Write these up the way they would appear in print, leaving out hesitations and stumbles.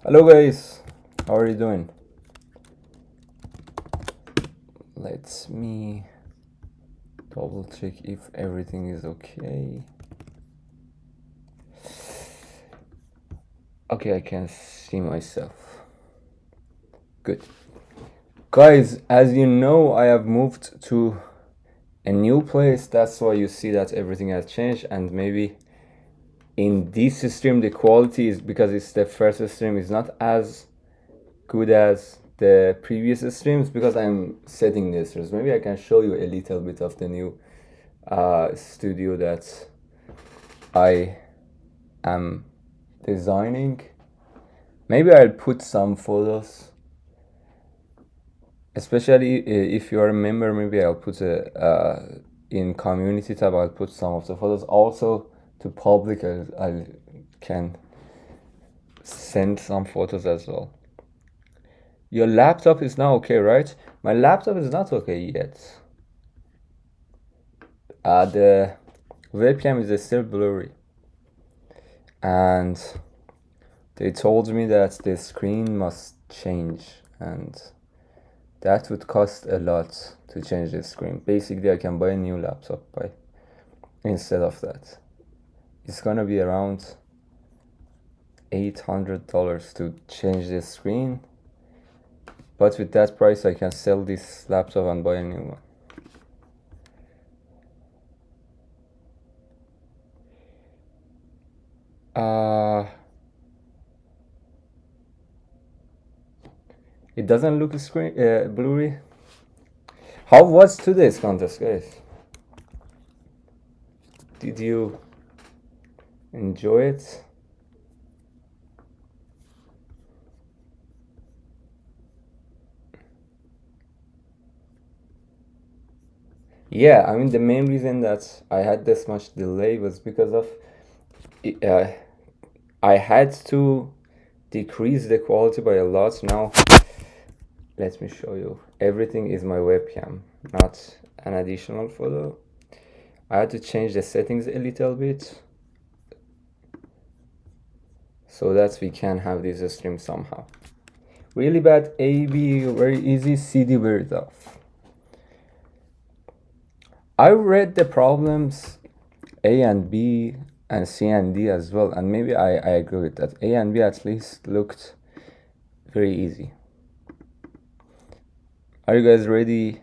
Hello guys, how are you doing? Let me double check if everything is okay. Okay, I can see myself. Good. Guys, as you know, I have moved to a new place. That's why you see that everything has changed, and maybe in this stream the quality is, because it's the first stream, is not as good as the previous streams because I'm setting this. Maybe I can show you a little bit of the new studio that I am designing. Maybe I'll put some photos, especially if you're a member. Maybe I'll put in community tab, I'll put some of the photos. Also to public, I can send some photos as well. Your laptop is now okay, right? My laptop is not okay yet. The webcam is still blurry, and they told me that the screen must change, and that would cost a lot to change the screen. Basically, I can buy a new laptop instead of that. It's gonna be around $800 to change the screen, but with that price I can sell this laptop and buy a new one. It doesn't look blurry. How was today's contest, guys? Did you enjoy it? Yeah, I mean, the main reason that I had this much delay was because of I had to decrease the quality by a lot. Now let me show you. Everything is my webcam, not an additional photo. I had to change the settings a little bit so that we can have this stream somehow. Really bad AB, very easy, CD very tough. I read the problems A and B and C and D as well, and maybe I agree with that. A and B at least looked very easy. Are you guys ready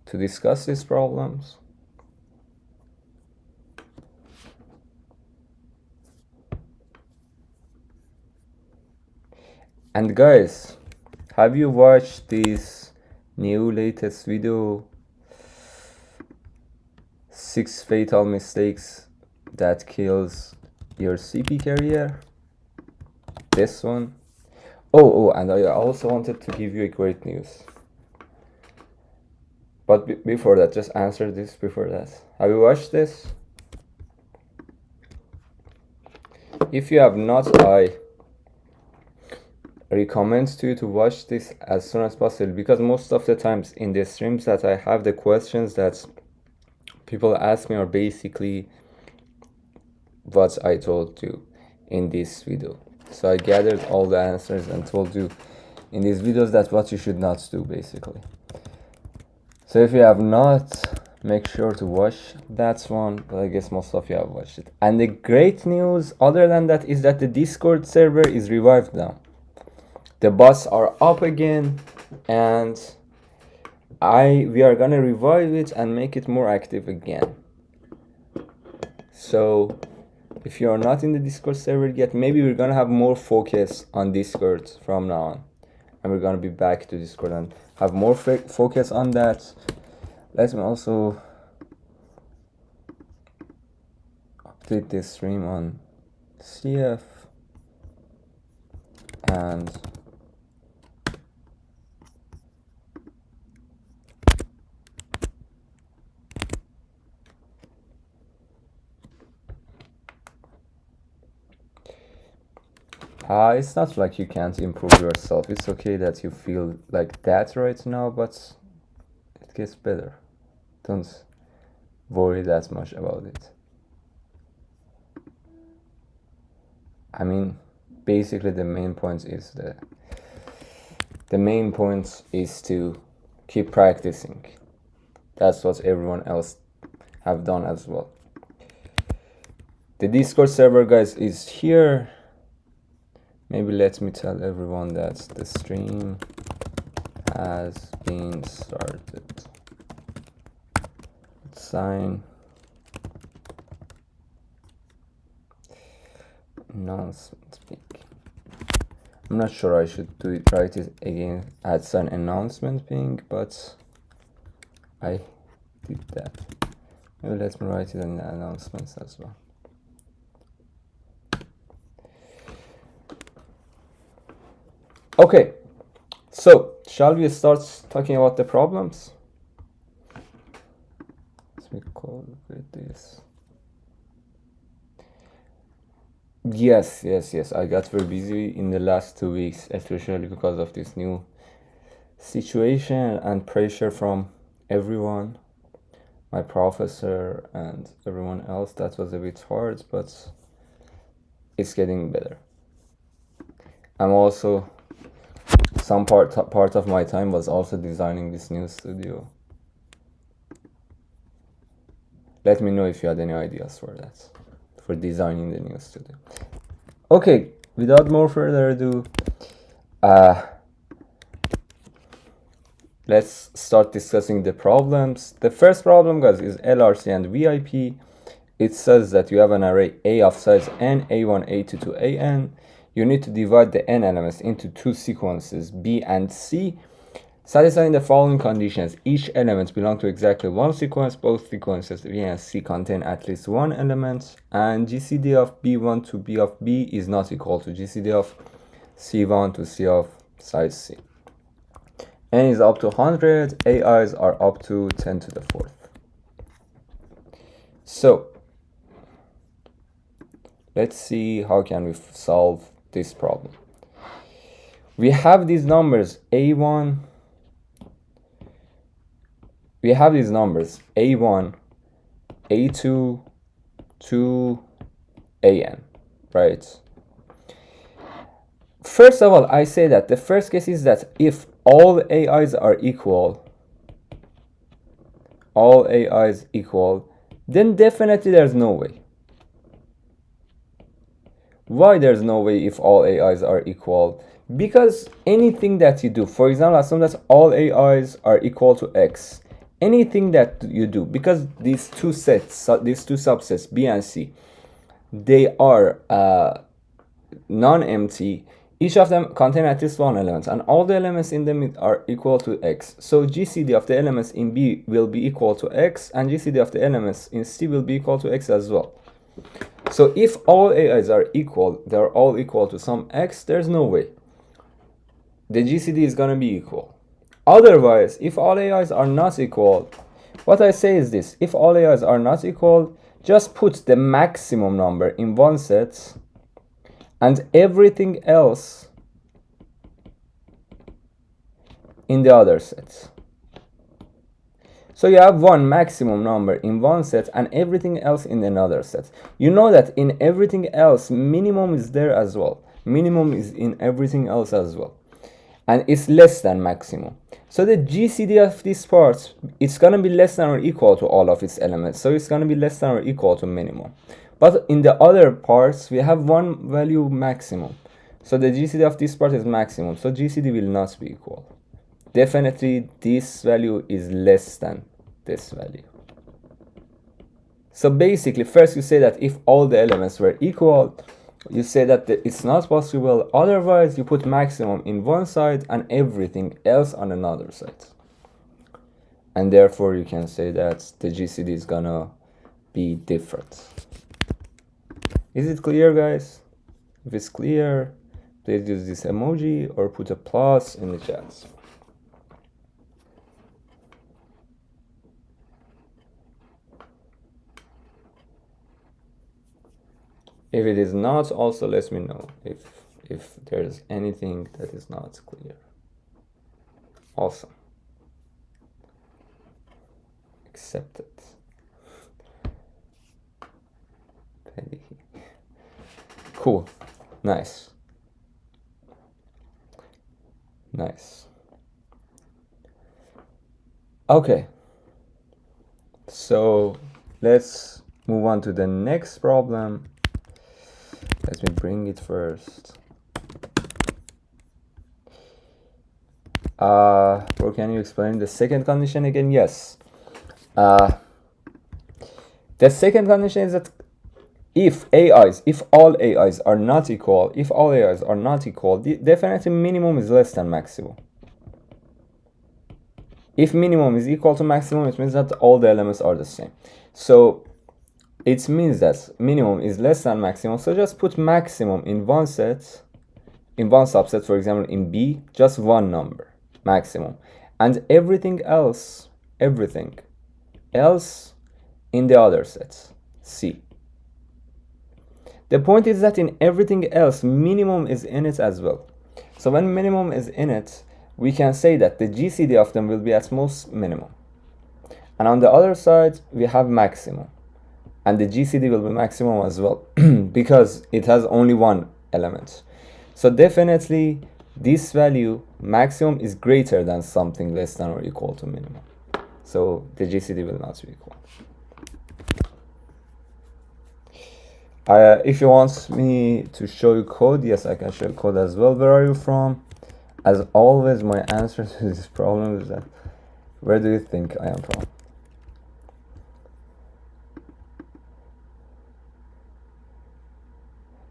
to discuss these problems? And guys, have you watched this new latest video, 6 fatal mistakes that kills your CP career? This one. Oh, and I also wanted to give you a great news. But before that, just answer this before that. Have you watched this? If you have not, I recommend to you to watch this as soon as possible, because most of the times in the streams that I have, the questions that people ask me are basically what I told you in this video. So I gathered all the answers and told you in these videos that what you should not do, basically. So if you have not, make sure to watch that one, but I guess most of you have watched it. And the great news other than that is that the Discord server is revived now. The bots are up again, and we are gonna revive it and make it more active again. So if you are not in the Discord server yet, maybe we're gonna have more focus on Discord from now on, and we're gonna be back to Discord and have more focus on that. Let me also update this stream on CF and it's not like you can't improve yourself. It's okay that you feel like that right now, but it gets better. Don't worry that much about it. I mean, basically the main point is to keep practicing. That's what everyone else have done as well. The Discord server, guys, is here. Maybe let me tell everyone that the stream has been started. Sign announcement ping. I'm not sure I should write it again, add sign announcement ping, but I did that. Maybe let me write it in the announcements as well. Okay, so shall we start talking about the problems? Let me call with this. Yes, I got very busy in the last 2 weeks, especially because of this new situation and pressure from everyone, my professor and everyone else. That was a bit hard, but it's getting better. I'm also, some part of my time was also designing this new studio. Let me know if you had any ideas for that, for designing the new studio. Okay, without more further ado, let's start discussing the problems. The first problem, guys, is LRC and VIP. It says that you have an array A of size n, A1, A2 to AN. You need to divide the n elements into 2 sequences, B and C, satisfying the following conditions. Each element belongs to exactly one sequence. Both sequences B and C contain at least one element. And GCD of B1 to B of B is not equal to GCD of C1 to C of size C. N is up to 100. AIs are up to 10 to the 4th. So let's see how can we solve this problem. We have these numbers A1. We have these numbers A1, A2 to AN, right? First of all, I say that the first case is that if all AIs are equal, then definitely there's no way. Why there's no way if all AIs are equal? Because anything that you do, for example, assume that all AIs are equal to X. Anything that you do, because these two subsets, B and C, they are non-empty. Each of them contain at least one element, and all the elements in them are equal to X. So GCD of the elements in B will be equal to X, and GCD of the elements in C will be equal to X as well. So if all AIs are equal, they're all equal to some X, there's no way the GCD is gonna be equal. Otherwise, if all AIs are not equal, what I say is this: if all AIs are not equal, just put the maximum number in one set and everything else in the other set. So you have one maximum number in one set and everything else in another set. You know that in everything else, minimum is there as well. Minimum is in everything else as well. And it's less than maximum. So the GCD of this part, it's going to be less than or equal to all of its elements. So it's going to be less than or equal to minimum. But in the other parts, we have one value maximum. So the GCD of this part is maximum. So GCD will not be equal. Definitely this value is less than this value. So basically, first you say that if all the elements were equal, you say that it's not possible. Otherwise, you put maximum in one side and everything else on another side. And therefore, you can say that the GCD is gonna be different. Is it clear, guys? If it's clear, please use this emoji or put a plus in the chat. If it is not, also let me know if there's anything that is not clear. Awesome. Accepted. Cool. Nice. Nice. Okay, so let's move on to the next problem. Let me bring it first. Bro, can you explain the second condition again? Yes. The second condition is that if all AIs are not equal, definitely minimum is less than maximum. If minimum is equal to maximum, it means that all the elements are the same. So it means that minimum is less than maximum. So just put maximum in one set, in one subset, for example, in B, just one number, maximum. And everything else in the other sets, C. The point is that in everything else, minimum is in it as well. So when minimum is in it, we can say that the GCD of them will be at most minimum. And on the other side, we have maximum. And the GCD will be maximum as well, because it has only one element. So definitely, this value, maximum, is greater than something less than or equal to minimum. So the GCD will not be equal. If you want me to show you code, yes, I can show you code as well. Where are you from? As always, my answer to this problem is that, where do you think I am from?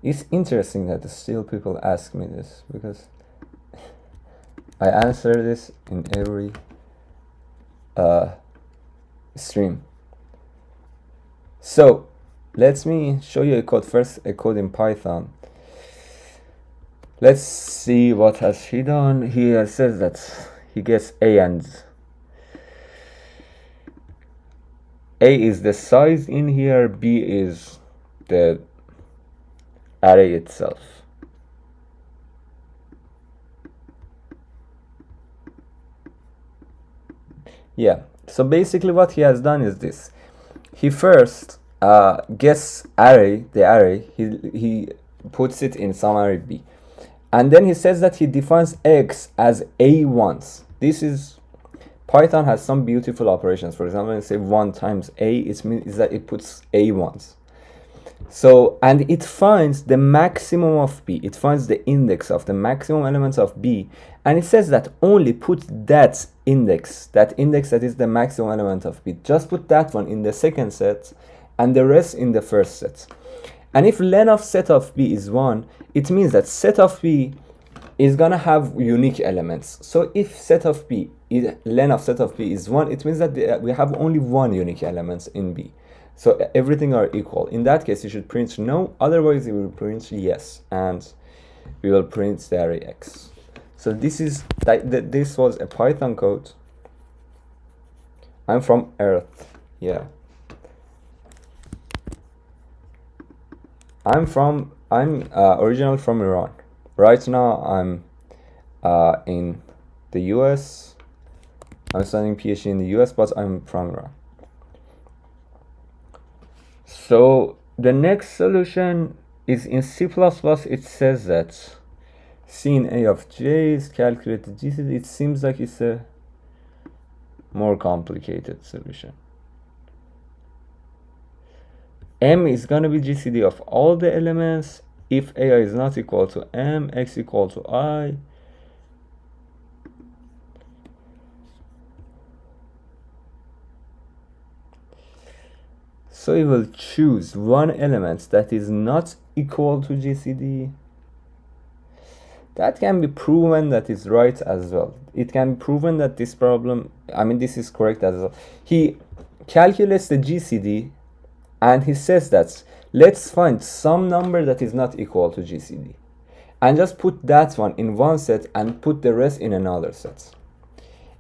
It's interesting that still people ask me this, because I answer this in every stream. So let me show you a code first, a code in Python. Let's see what has he done. He says that he gets A, and A is the size in here, B is the array itself. Yeah, so basically what he has done is this. He first gets the array, he puts it in some array B. And then he says that he defines X as A once. This is, Python has some beautiful operations. For example, when you say 1 times A, it means that it puts A once. So, and it finds the maximum of B. It finds the index of the maximum elements of B. And it says that only put that index that is the maximum element of B. Just put that one in the second set and the rest in the first set. And if len of set of B is 1, it means that set of B is gonna have unique elements. So if set of B, len of set of B is 1, it means that we have only one unique element in B. So everything are equal. In that case, you should print no, otherwise it will print yes, and we will print the array X. So this is this was a Python code. I'm from Earth, yeah. I'm originally from Iran. Right now I'm in the US. I'm studying PhD in the US, but I'm from Iran. So the next solution is in C++. It says that C in A of J is calculated GCD. It seems like it's a more complicated solution. M is going to be GCD of all the elements. If AI is not equal to M, X equal to I. So you will choose one element that is not equal to GCD. That can be proven that is right as well. It can be proven that this problem, this is correct as well. He calculates the GCD and he says that let's find some number that is not equal to GCD. And just put that one in one set and put the rest in another set.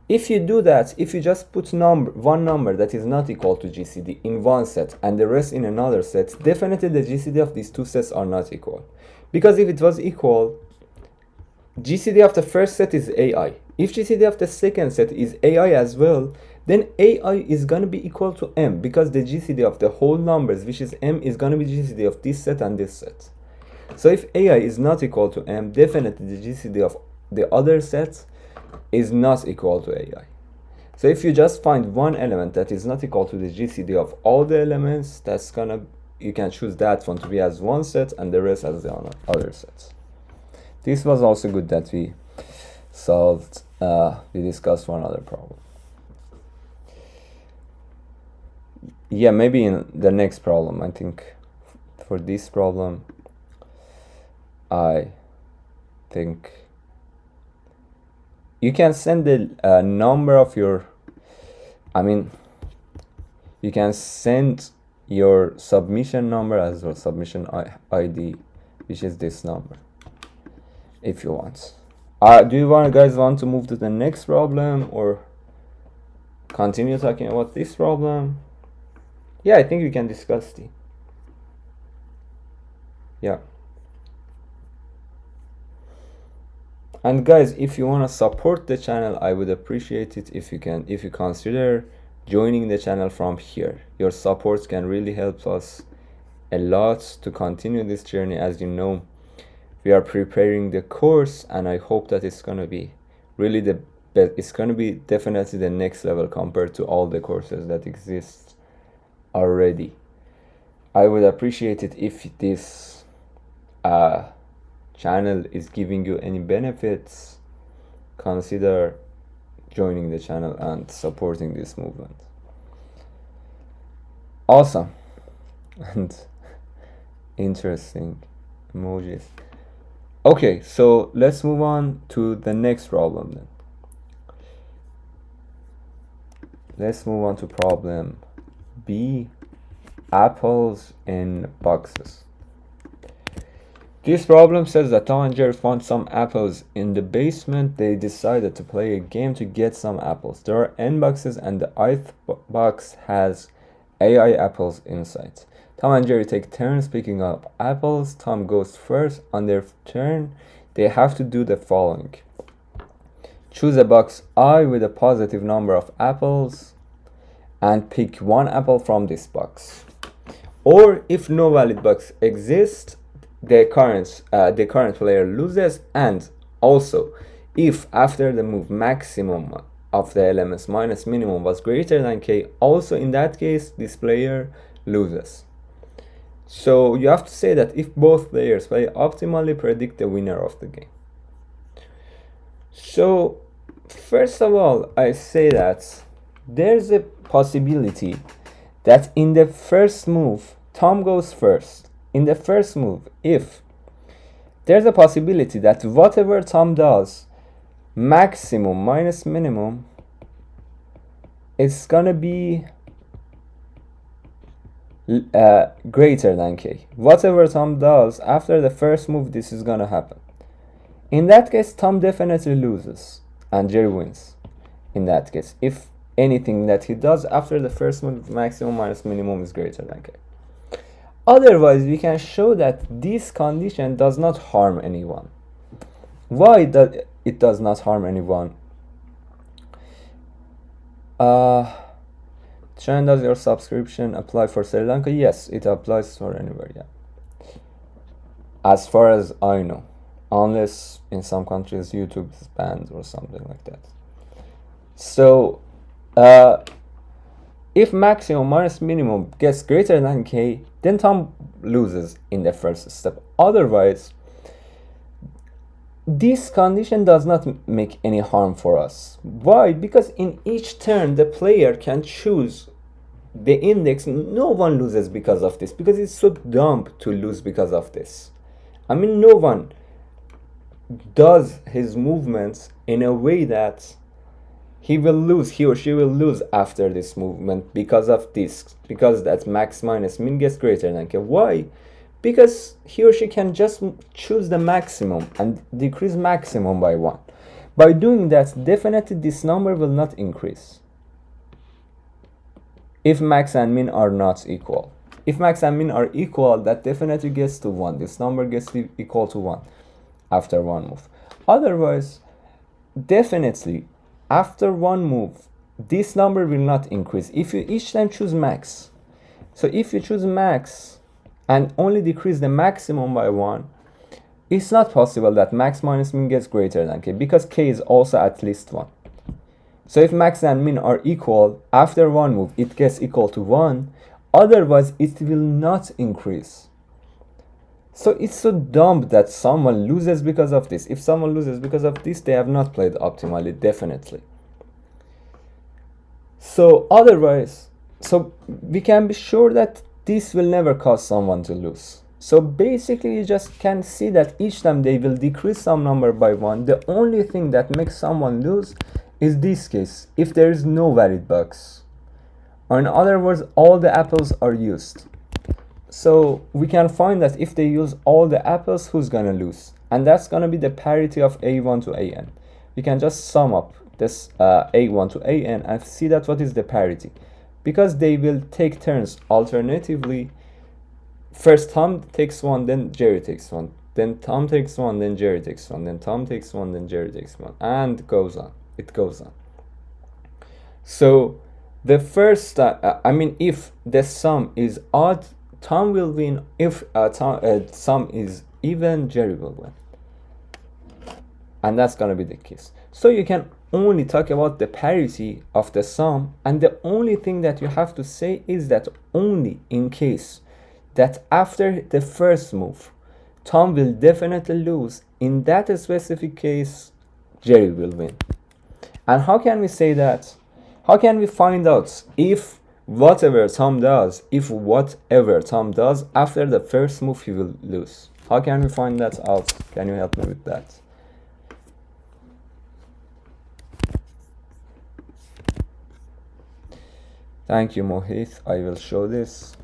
If you do that, if you just put one number that is not equal to GCD in one set and the rest in another set, definitely the GCD of these two sets are not equal. Because if it was equal, GCD of the first set is AI. If GCD of the second set is AI as well, then AI is going to be equal to M, because the GCD of the whole numbers, which is M, is going to be GCD of this set and this set. So if AI is not equal to M, definitely the GCD of the other sets is not equal to AI. So if you just find one element that is not equal to the GCD of all the elements, that's gonna, you can choose that one to be as one set and the rest as the other sets. This was also good that we solved, we discussed one other problem. Yeah, maybe in the next problem. I think for this problem, I think you can send the number of your, I mean, you can send your submission number as well, submission ID, which is this number, if you want. Do you guys want to move to the next problem or continue talking about this problem? Yeah, I think we can discuss the. Yeah. And guys, if you want to support the channel, I would appreciate it if you consider joining the channel from here. Your support can really help us a lot to continue this journey. As you know, we are preparing the course, and I hope that it's going to be really the best. It's going to be definitely the next level compared to all the courses that exist already. I would appreciate it if this channel is giving you any benefits. Consider joining the channel and supporting this movement. Awesome. And interesting emojis. Okay, so let's move on to the next problem then. Let's move on to problem B, apples in boxes. This problem says that Tom and Jerry found some apples in the basement. They decided to play a game to get some apples. There are n boxes and the ith box has AI apples inside. Tom and Jerry take turns picking up apples. Tom goes first. On their turn, they have to do the following. Choose a box I with a positive number of apples and pick one apple from this box. Or if no valid box exists, the current player loses. And also, if after the move maximum of the elements minus minimum was greater than k, also in that case this player loses. So you have to say that if both players play optimally, predict the winner of the game. So first of all, I say that there's a possibility that in the first move Tom goes first. In the first move, if there's a possibility that whatever Tom does, maximum minus minimum, it's gonna be greater than k. Whatever Tom does after the first move, this is gonna happen. In that case, Tom definitely loses and Jerry wins. In that case, if anything that he does after the first move, maximum minus minimum is greater than k. Otherwise, we can show that this condition does not harm anyone. Why does it does not harm anyone? Sharon, does your subscription apply for Sri Lanka? Yes, it applies for anywhere, yeah. As far as I know. Unless in some countries YouTube is banned or something like that. So, if maximum minus minimum gets greater than k, then Tom loses in the first step. Otherwise, this condition does not make any harm for us. Why? Because in each turn, the player can choose the index. No one loses because of this, because it's so dumb to lose because of this. I mean, no one does his movements in a way that he or she will lose after this movement because of this, because that max minus min gets greater than k. Why? Because he or she can just choose the maximum and decrease maximum by 1. By doing that, definitely this number will not increase if max and min are not equal. If max and min are equal, that definitely gets to 1. This number gets equal to 1 after one move. Otherwise, definitely after one move, this number will not increase if you each time choose max. So if you choose max and only decrease the maximum by 1, it's not possible that max minus min gets greater than k, because k is also at least 1. So if max and min are equal, after one move it gets equal to 1, otherwise it will not increase. So it's so dumb that someone loses because of this. If someone loses because of this, they have not played optimally, definitely. So otherwise, so we can be sure that this will never cause someone to lose. So basically you just can see that each time they will decrease some number by 1. The only thing that makes someone lose is this case, if there is no valid box. Or in other words, all the apples are used. So we can find that if they use all the apples, who's gonna lose? And that's gonna be the parity of A1 to AN. We can just sum up this A1 to AN and see that what is the parity. Because they will take turns alternatively. First Tom takes one, then Jerry takes one. Then Tom takes one, then Jerry takes one. Then Tom takes one, then Jerry takes one. And goes on. It goes on. So the first, if the sum is odd, Tom will win. If sum is even, Jerry will win. And that's gonna be the case. So you can only talk about the parity of the sum, and the only thing that you have to say is that only in case that after the first move, Tom will definitely lose. In that specific case, Jerry will win. And how can we say that? How can we find out if whatever Tom does after the first move, he will lose? How can we find that out? Can you help me with that? Thank you, Mohit. I will show this.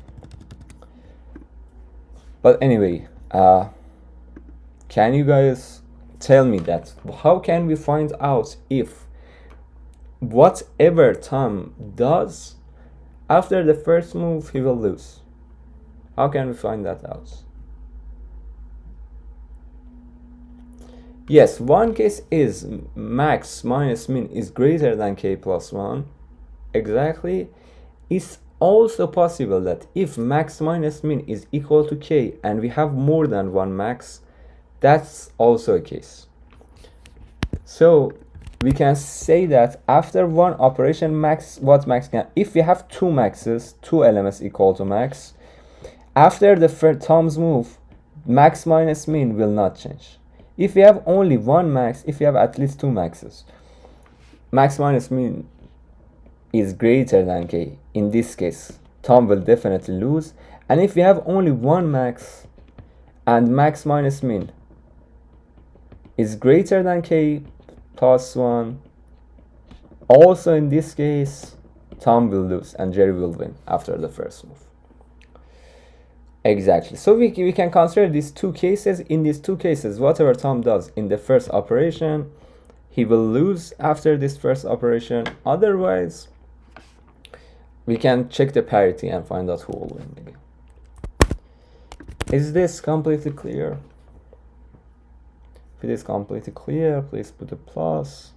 But anyway, can you guys tell me that? How can we find out if whatever Tom does after the first move, he will lose? How can we find that out? Yes, one case is max minus min is greater than k plus 1. Exactly. It's also possible that if max minus min is equal to k and we have more than one max, that's also a case. So we can say that after one operation, max can, if we have two maxes, two elements equal to max, after the first Tom's move, max minus min will not change. If we have only one max, if we have at least two maxes, max minus min is greater than k. In this case, Tom will definitely lose. And if we have only one max and max minus min is greater than k plus 1, also in this case, Tom will lose and Jerry will win after the first move. Exactly. So we can consider these two cases. In these two cases, whatever Tom does in the first operation, he will lose after this first operation. Otherwise, we can check the parity and find out who will win the game. Is this completely clear? If it is completely clear, please put a plus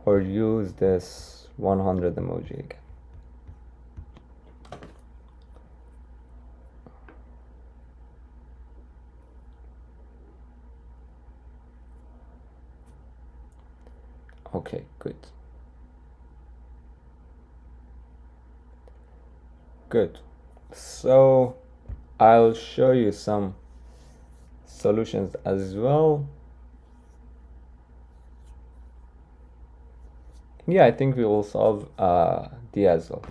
or use this 100 emoji again. Okay, good. Good. So I'll show you some solutions as well. Yeah, I think we will solve D as well.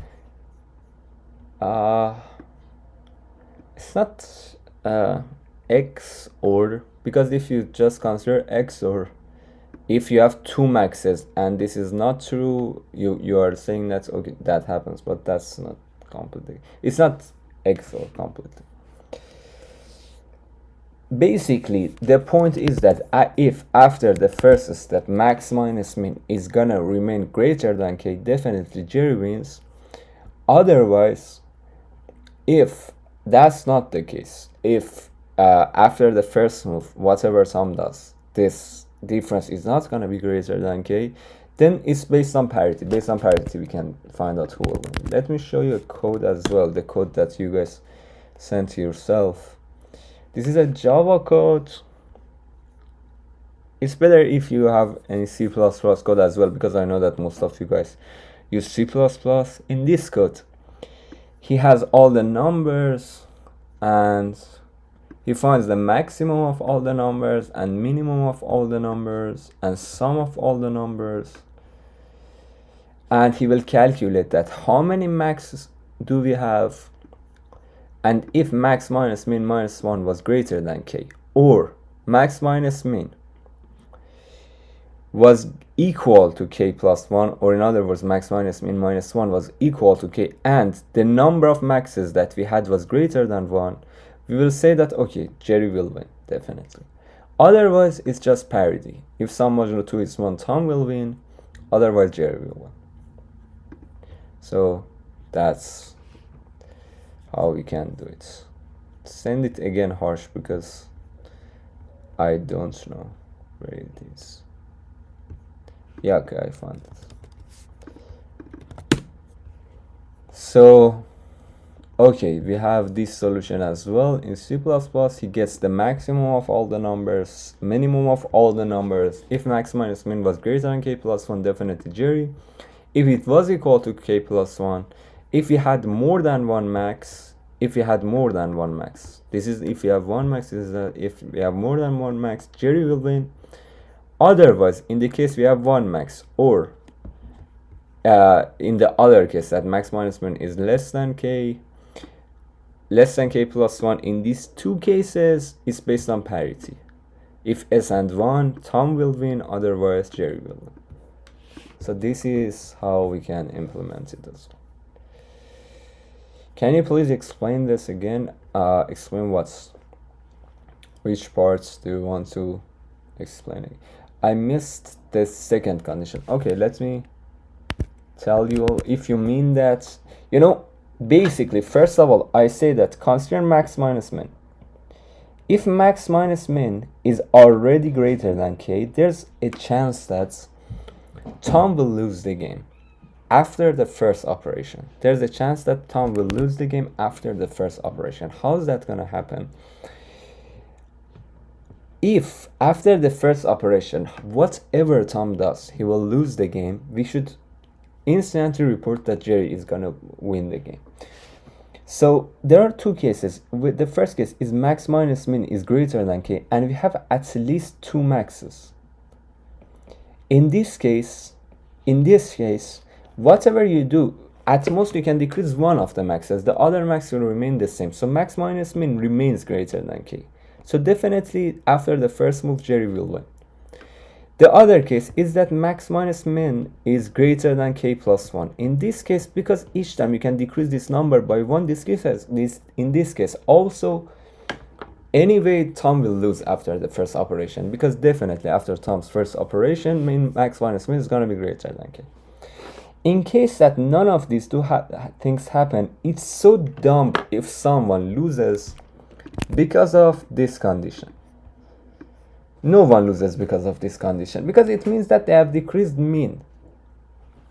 It's not X or, because if you just consider X or, if you have two maxes and this is not true, you are saying that okay, that happens, but that's not completely, it's not X or completely. Basically, the point is that if after the first step max minus min is gonna remain greater than k, definitely Jerry wins. Otherwise, if that's not the case, if after the first move, whatever Tom does, this difference is not gonna be greater than k, then it's based on parity. Based on parity, we can find out who will win. Let me show you a code as well, the code that you guys sent yourself. This is a Java code. It's better if you have any C++ code as well, because I know that most of you guys use C++. In this code, he has all the numbers and he finds the maximum of all the numbers and minimum of all the numbers and sum of all the numbers, and he will calculate that how many maxes do we have, and if max minus min minus 1 was greater than k, or max minus min was equal to k plus 1, or in other words max minus min minus 1 was equal to k, and the number of maxes that we had was greater than 1, we will say that okay, Jerry will win, definitely. Otherwise it's just parity. If sum modulo 2 is 1, Tom will win, otherwise Jerry will win. So that's how we can do it. Send it again harsh because I don't know where it is. Yeah, okay, I found it. So okay, we have this solution as well. In C++, he gets the maximum of all the numbers, minimum of all the numbers. If max minus min was greater than k plus 1, definitely Jerry. If it was equal to k plus 1, if we had more than one max, this is if we have one max, this is if we have more than one max, Jerry will win. Otherwise, in the case we have one max, or in the other case that max minus min is less than k plus 1, in these two cases it's based on parity. If s and 1, Tom will win, otherwise Jerry will win. So this is how we can implement it as well. Can you please explain this again? Explain which parts do you want to explain? I missed the second condition. Okay, let me tell you. If you mean that, basically, first of all, I say that consider max minus min. If max minus min is already greater than k, there's a chance that Tom will lose the game after the first operation. There's a chance that Tom will lose the game after the first operation. How is that going to happen? If after the first operation, whatever Tom does, he will lose the game, we should instantly report that Jerry is going to win the game. So there are two cases. With the first case is max minus min is greater than k, and we have at least two maxes. In this case, whatever you do, at most you can decrease one of the maxes. The other max will remain the same. So max minus min remains greater than k. So definitely after the first move, Jerry will win. The other case is that max minus min is greater than k plus 1. In this case, because each time you can decrease this number by 1, in this case also, anyway, Tom will lose after the first operation, because definitely after Tom's first operation, max minus min is going to be greater than k. In case that none of these two things happen, it's so dumb if someone loses because of this condition. No one loses because of this condition, because it means that they have decreased min.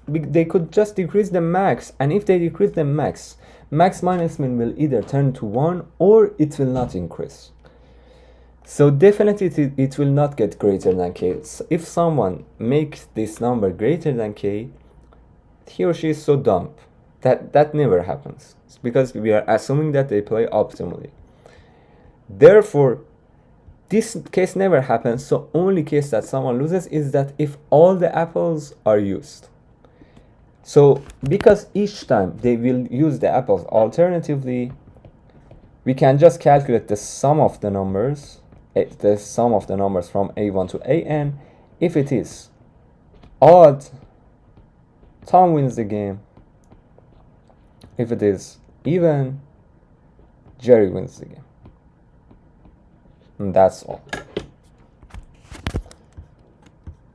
They could just decrease the max, and if they decrease the max minus min will either turn to 1 or it will not increase. So definitely it will not get greater than k. So if someone makes this number greater than k, he or she is so dumb that never happens. It's because we are assuming that they play optimally. Therefore, this case never happens. So only case that someone loses is that if all the apples are used. So because each time they will use the apples, alternatively, we can just calculate the sum of the numbers from a1 to an. If it is odd, Tom wins the game. If it is even, Jerry wins the game. And that's all.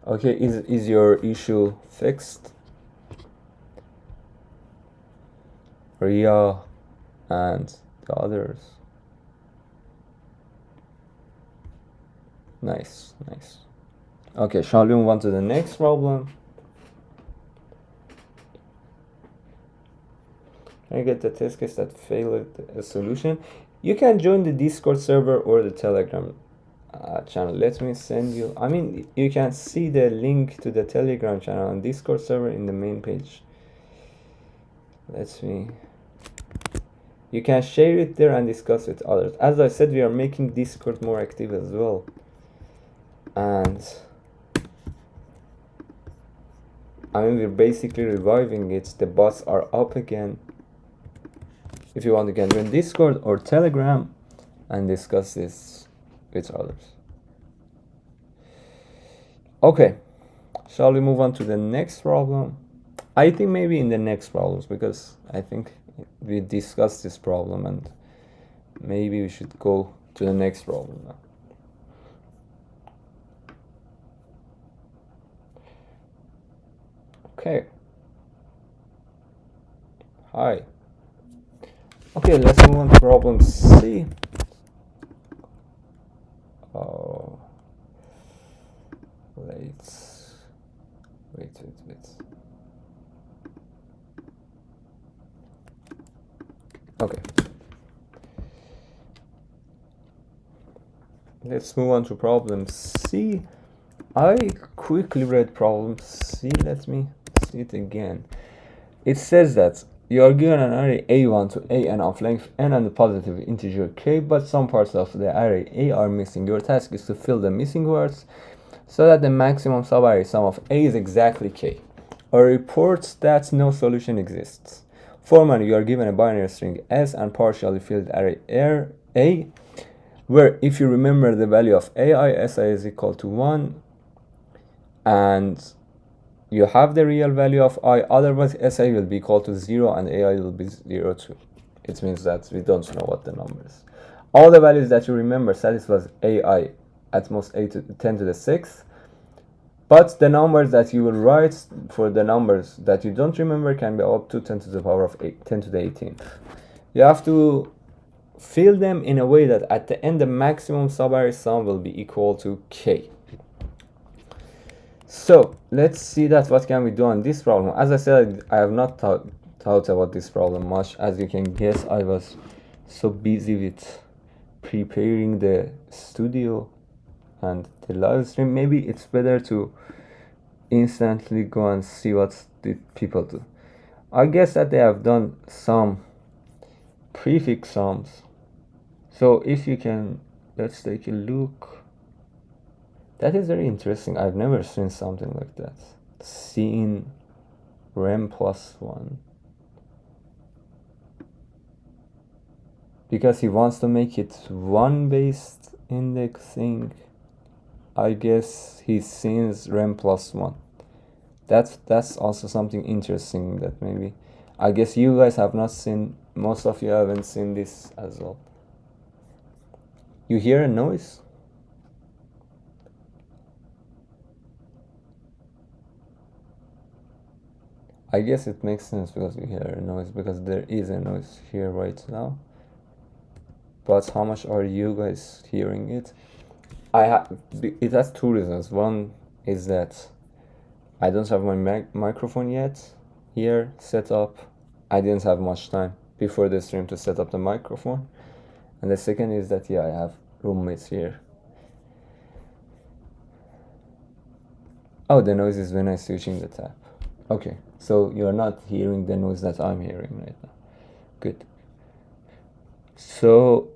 Okay, is your issue fixed? Ria and the others. Nice. Okay, shall we move on to the next problem? Can I get the test case that failed a solution? You can join the Discord server or the Telegram channel. Let me send you, I mean, you can see the link to the Telegram channel and Discord server in the main page. You can share it there and discuss with others. As I said, we are making Discord more active as well. And I mean, we're basically reviving it. The bots are up again. If you want to get in Discord or Telegram and discuss this with others. Okay, shall we move on to the next problem? I think maybe in the next problems, because I think we discussed this problem and maybe we should go to the next problem now. Okay. Hi. Okay, let's move on to problem C. Oh, wait. Okay. Let's move on to problem C. I quickly read problem C. Let me see it again. It says that you are given an array A1 to AN of length n and a positive integer k, but some parts of the array A are missing. Your task is to fill the missing parts so that the maximum subarray sum of A is exactly k, or reports that no solution exists. Formally, you are given a binary string S and partially filled array A, where if you remember the value of AI, Si is equal to 1, and you have the real value of I, otherwise Si will be equal to 0 and AI will be 0 too. It means that we don't know what the number is. All the values that you remember satisfies AI at most 10 to the 6th, but the numbers that you will write for the numbers that you don't remember can be up to 10 to the power of 10 to the 18th. You have to fill them in a way that at the end the maximum subarray sum will be equal to k. So let's see that what can we do on this problem. As I said, I have not thought about this problem much. As you can guess, I was so busy with preparing the studio and the live stream. Maybe it's better to instantly go and see what the people do. I guess that they have done some prefix sums. So if you can, let's take a look. That is very interesting. I've never seen something like that. Seeing rem plus 1. Because he wants to make it 1-based indexing, I guess he sees rem plus 1. That's also something interesting that maybe, I guess you guys have not seen, most of you haven't seen this as well. You hear a noise? I guess it makes sense because you hear a noise, because there is a noise here right now. But how much are you guys hearing it? It has two reasons. One is that I don't have my microphone yet here set up. I didn't have much time before the stream to set up the microphone. And the second is that, yeah, I have roommates here. Oh, the noise is when I'm switching the tab. Okay, so you're not hearing the noise that I'm hearing right now. Good. So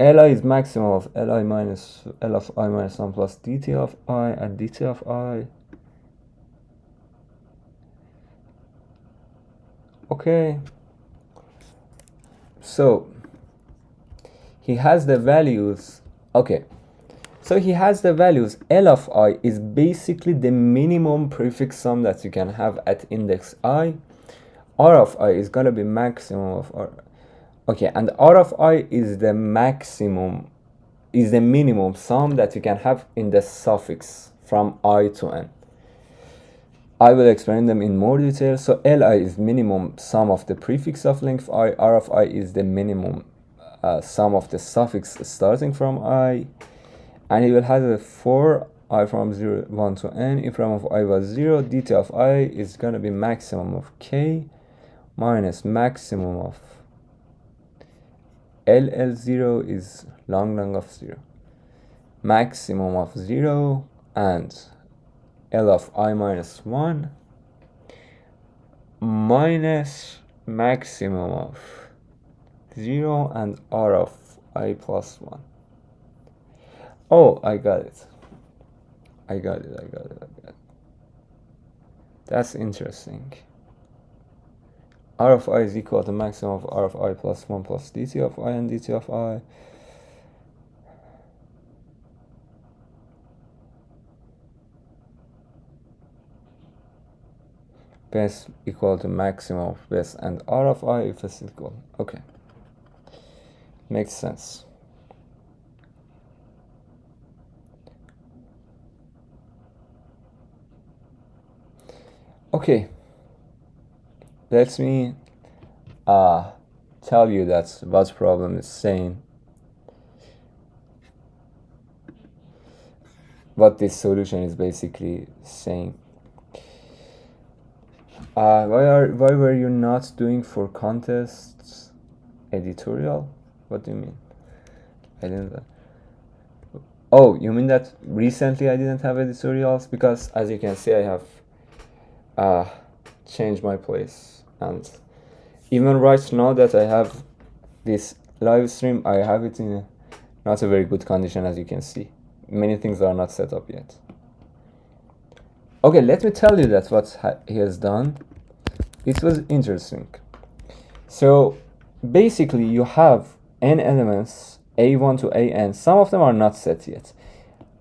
Li is maximum of Li minus L of I minus 1 plus dt of I and dt of I. Okay. So he has the values. Okay. So he has the values. L of I is basically the minimum prefix sum that you can have at index I. R of I is gonna be maximum of R. Okay, and R of I is the maximum, is the minimum sum that you can have in the suffix from I to N. I will explain them in more detail. So Li is minimum sum of the prefix of length I. R of I is the minimum sum of the suffix starting from I. And it will have a 4 I from 0, 1 to N. If rem of I was 0, dt of I is going to be maximum of k minus maximum of LL0 is long of 0, maximum of 0, and L of I minus 1 minus maximum of 0 and R of I plus 1. Oh, I got it. That's interesting. R of I is equal to maximum of R of I plus 1 plus dt of I and dt of I. Best equal to maximum of best and R of I if it's equal. Okay. Makes sense. Okay. Let me tell you that what problem is saying, what this solution is basically saying. Why were you not doing for contests editorial? What do you mean? I didn't. Oh, you mean that recently I didn't have editorials? Because as you can see, I have changed my place, and even right now that I have this live stream, I have it in not a very good condition, as you can see. Many things are not set up yet. Okay, let me tell you that what he has done. It was interesting. So basically you have n elements, a1 to an. Some of them are not set yet.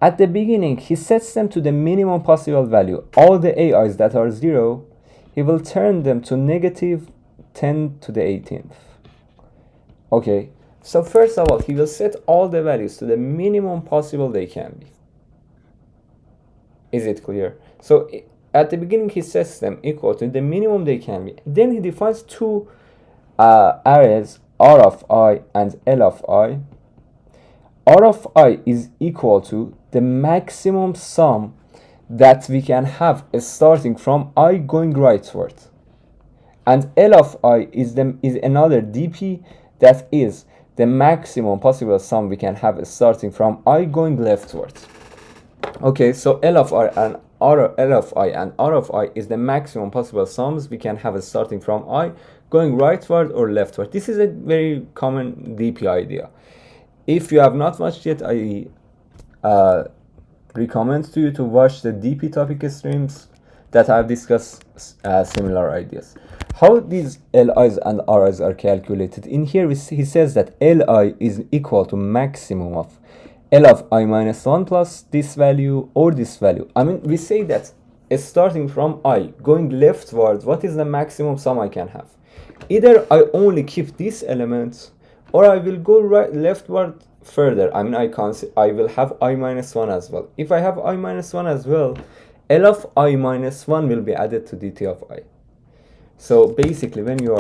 At the beginning, he sets them to the minimum possible value. All the ai's that are 0, he will turn them to negative 10 to the 18th. Okay, so first of all, he will set all the values to the minimum possible they can be. Is it clear? So at the beginning, he sets them equal to the minimum they can be. Then he defines two arrays, R of I and L of I. R of I is equal to the maximum sum that we can have starting from I going rightward. And L of I is another DP that is the maximum possible sum we can have starting from I going leftward. Okay, so L of I and R of I is the maximum possible sums we can have starting from I going rightward or leftward. This is a very common DP idea. If you have not watched yet, I recommend to you to watch the DP topic streams that I've discussed similar ideas. How these LIs and RIs are calculated? In here, he says that LI is equal to maximum of L of I minus 1 plus this value or this value. I mean, we say that starting from I, going leftward, what is the maximum sum I can have? Either I only keep this element, or I will go leftward further. I mean, I will have I minus 1 as well. If I have I minus 1 as well, L of I minus 1 will be added to dt of I. So basically, when you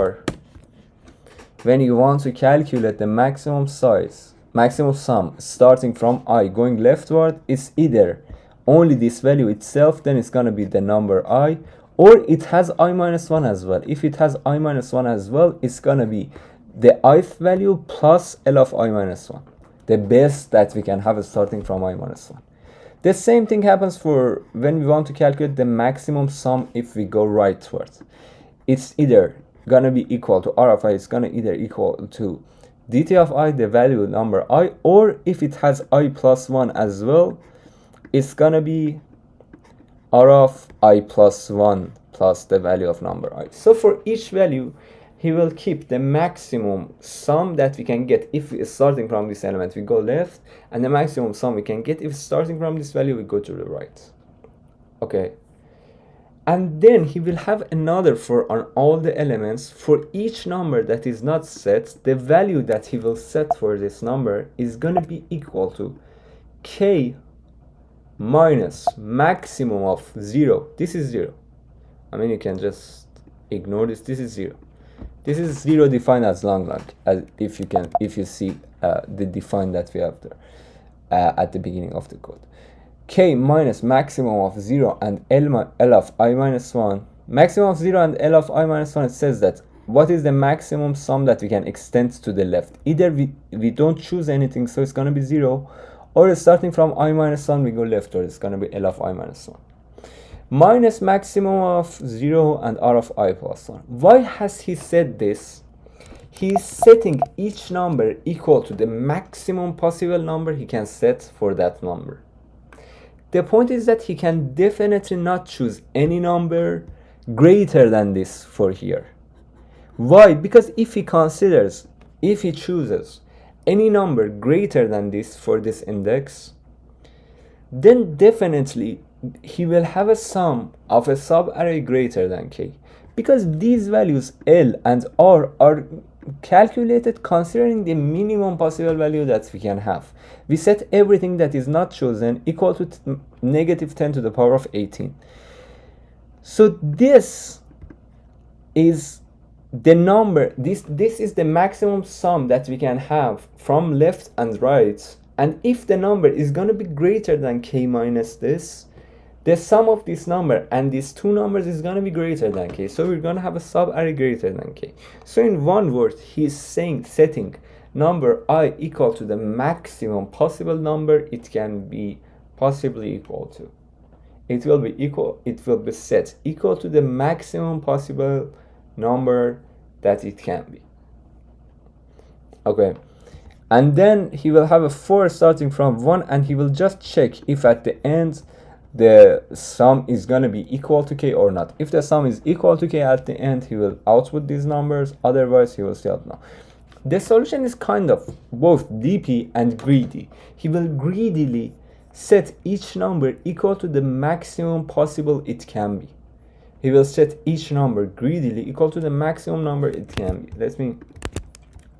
want to calculate the maximum sum starting from I going leftward, it's either only this value itself, then it's gonna be the number I, or it has I minus 1 as well. If it has I minus 1 as well, it's gonna be the ith value plus L of I minus 1, the best that we can have starting from I minus 1. The same thing happens for when we want to calculate the maximum sum if we go rightward. It's either gonna be equal to R of I, it's gonna either equal to dt of I, the value number I, or if it has I plus 1 as well, it's gonna be R of I plus 1 plus the value of number I. So for each value, he will keep the maximum sum that we can get if starting from this element we go left, and the maximum sum we can get if starting from this value we go to the right. Okay, and then he will have another for on all the elements. For each number that is not set, the value that he will set for this number is going to be equal to k minus maximum of 0. This is 0. I mean, you can just ignore this. This is 0. This is 0 defined as long, as if you see the define that we have there at the beginning of the code. K minus maximum of 0 and L of I minus 1. Maximum of 0 and L of I minus 1, it says that what is the maximum sum that we can extend to the left. Either we don't choose anything, so it's going to be 0, or starting from I minus 1 we go leftward, it's going to be L of I minus 1 minus maximum of 0 and R of I plus 1. Why has he said this? He's setting each number equal to the maximum possible number he can set for that number. The point is that he can definitely not choose any number greater than this for here. Why? Because if he chooses any number greater than this for this index, then definitely he will have a sum of a subarray greater than k. Because these values L and R are calculated considering the minimum possible value that we can have. We set everything that is not chosen equal to negative 10 to the power of 18. So this is the number, this is the maximum sum that we can have from left and right. And if the number is going to be greater than k minus this, the sum of this number and these two numbers is going to be greater than k. So we're going to have a subarray greater than k. So in one word, he's setting number I equal to the maximum possible number it can be possibly equal to. It will be set equal to the maximum possible number that it can be. Okay. And then he will have a for starting from 1, and he will just check if at the end the sum is going to be equal to k or not. If the sum is equal to k at the end, he will output these numbers, otherwise he will say no. The solution is kind of both DP and greedy. He will greedily set each number equal to the maximum possible it can be. He will set each number greedily equal to the maximum number it can be. Let me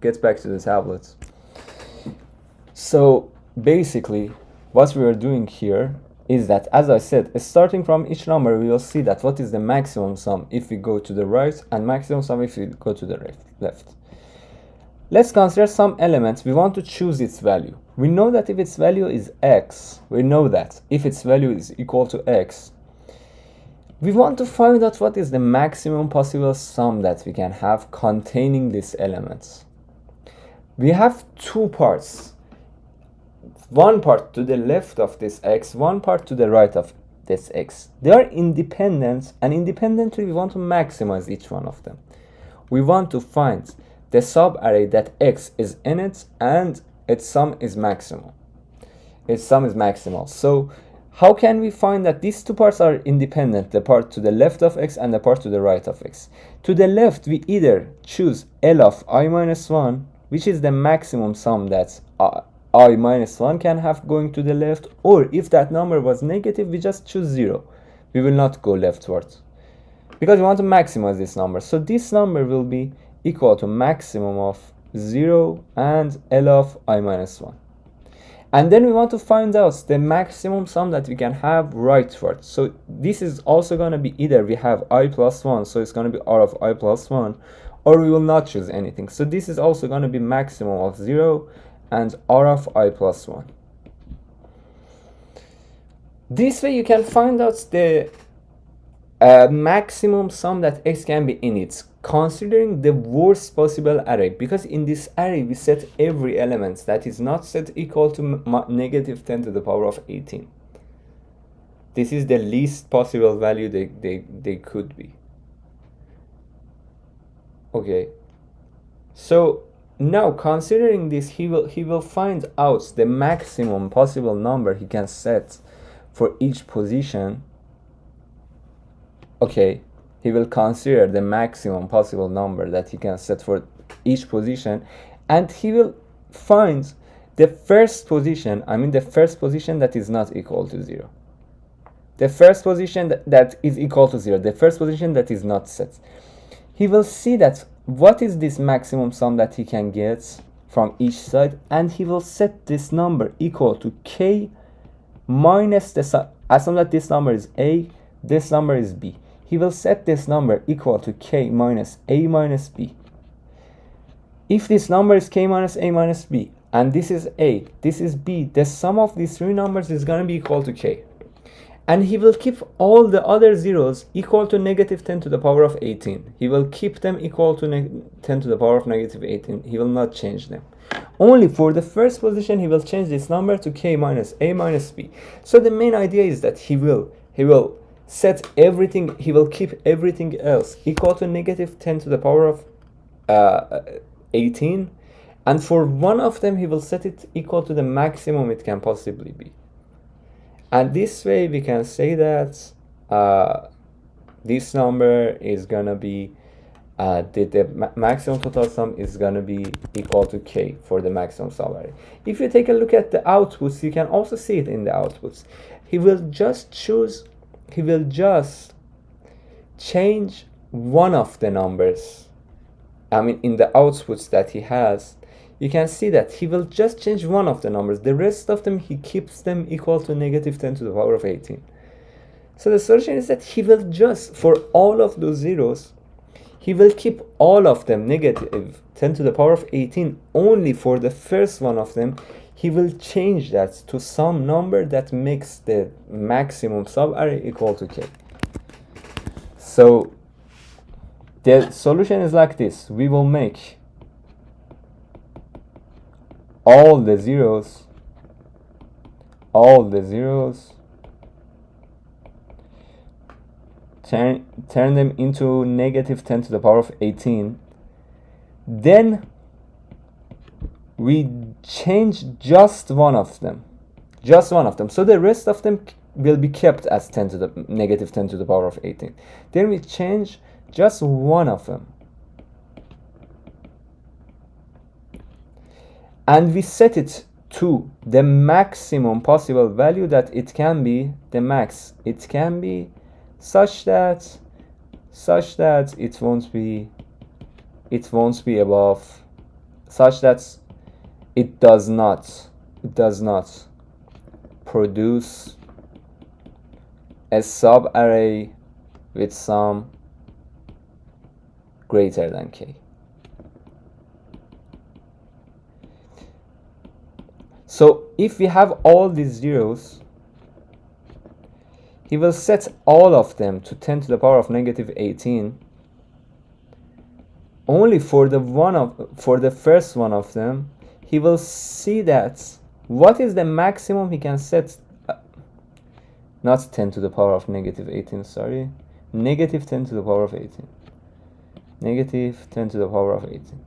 get back to the tablets. So basically what we are doing here is that, as I said, starting from each number, we will see that what is the maximum sum if we go to the right and maximum sum if we go to the left. Let's consider some elements. We want to choose its value. We know that if its value is x, we know that if its value is equal to x, we want to find out what is the maximum possible sum that we can have containing these elements. We have two parts. One part to the left of this x, one part to the right of this x. They are independent, and independently we want to maximize each one of them. We want to find the subarray that x is in it and its sum is maximal. Its sum is maximal. So how can we find that these two parts are independent, the part to the left of x and the part to the right of x? To the left, we either choose L of I minus 1, which is the maximum sum that I minus 1 can have going to the left, or if that number was negative, we just choose 0. We will not go leftwards because we want to maximize this number. So this number will be equal to maximum of 0 and L of I minus 1. And then we want to find out the maximum sum that we can have rightwards. So this is also going to be either we have I plus 1, so it's going to be R of I plus 1, or we will not choose anything. So this is also going to be maximum of 0 and R of I plus 1. This way you can find out the maximum sum that x can be in it, considering the worst possible array, because in this array we set every element that is not set equal to negative 10 to the power of 18. This is the least possible value they could be. Okay, so now considering this, he will find out the maximum possible number he can set for each position. Okay, he will consider the maximum possible number that he can set for each position, and he will find the first position, the first position that is not equal to 0. The first position that is equal to 0, the first position that is not set. He will see that what is this maximum sum that he can get from each side, and he will set this number equal to k minus the sum. Assume that this number is a, this number is b. He will set this number equal to k minus a minus b. If this number is k minus a minus b, and this is a, this is b, the sum of these three numbers is going to be equal to k. and he will keep all the other zeros equal to negative 10 to the power of 18. He will keep them equal to 10 to the power of negative 18. He will not change them. Only for the first position he will change this number to k minus a minus b. So the main idea is that he will set everything, he will keep everything else equal to negative 10 to the power of 18, and for one of them he will set it equal to the maximum it can possibly be. And this way we can say that this number is gonna be the maximum total sum is gonna be equal to k for the maximum subarray. If you take a look at the outputs, you can also see it in the outputs. He will just change one of the numbers. I mean, in the outputs that he has, you can see that he will just change one of the numbers. The rest of them, he keeps them equal to negative 10 to the power of 18. So the solution is that he will just, for all of those zeros, he will keep all of them negative 10 to the power of 18. Only for the first one of them, he will change that to some number that makes the maximum subarray equal to k. So the solution is like this. We will make all the zeros turn them into negative 10 to the power of 18. Then we change just one of them. So the rest of them will be kept as negative 10 to the power of 18. Then we change just one of them. And we set it to the maximum possible value that it can be, the max it can be, such that it won't be above, such that it does not produce a subarray with sum greater than k. So if we have all these zeros, he will set all of them to 10 to the power of negative 18. Only for the first one of them, he will see that what is the maximum he can set, not 10 to the power of negative 18, sorry, negative 10 to the power of 18. Negative 10 to the power of 18.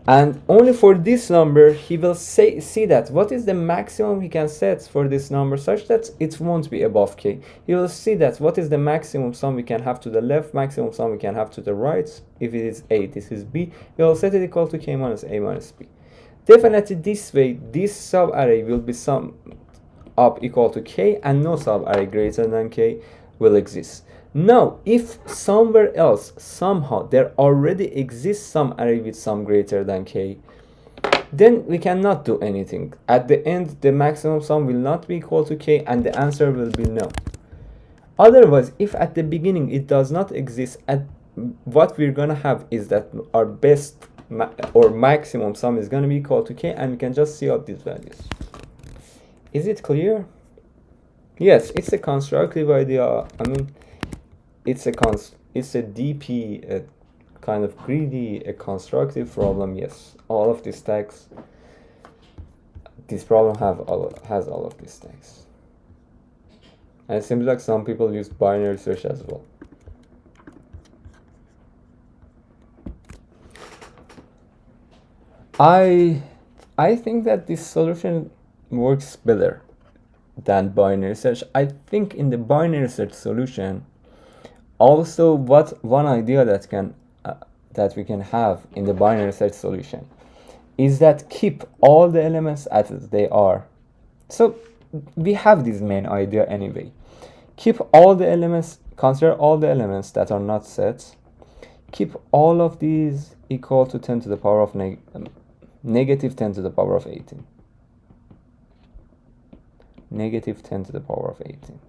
And only for this number, he will see that what is the maximum he can set for this number such that it won't be above k. He will see that what is the maximum sum we can have to the left, maximum sum we can have to the right. If it is a, this is b. He will set it equal to k minus a minus b. Definitely this way, this subarray will be summed up equal to k, and no subarray greater than k will exist. Now, if somewhere else, somehow, there already exists some array with sum greater than k, then we cannot do anything. At the end, the maximum sum will not be equal to k, and the answer will be no. Otherwise, if at the beginning it does not exist, what we're gonna have is that our best or maximum sum is gonna be equal to k, and we can just see out these values. Is it clear? Yes, it's a constructive idea. I mean, it's a DP, a kind of greedy, a constructive problem. Yes, all of these tags. This problem has all of these tags. And it seems like some people use binary search as well. I think that this solution works better than binary search. I think in the binary search solution, also one idea that we can have in the binary search solution is that keep all the elements as they are. So we have this main idea anyway. Keep all the elements, consider all the elements that are not set. Keep all of these equal to 10 to the power of negative 10 to the power of 18. Negative 10 to the power of 18.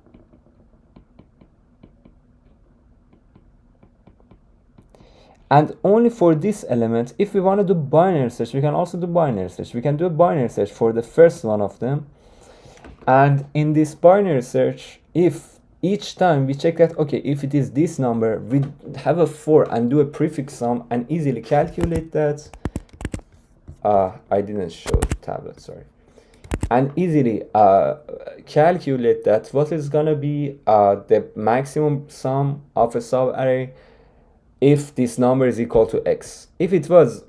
And only for this element, if we want to do binary search, we can also do binary search. We can do a binary search for the first one of them. And in this binary search, if each time we check that, okay, if it is this number, we have a for and do a prefix sum and easily calculate that. I didn't show the tablet, sorry. And easily calculate that what is gonna be the maximum sum of a subarray if this number is equal to x. If it was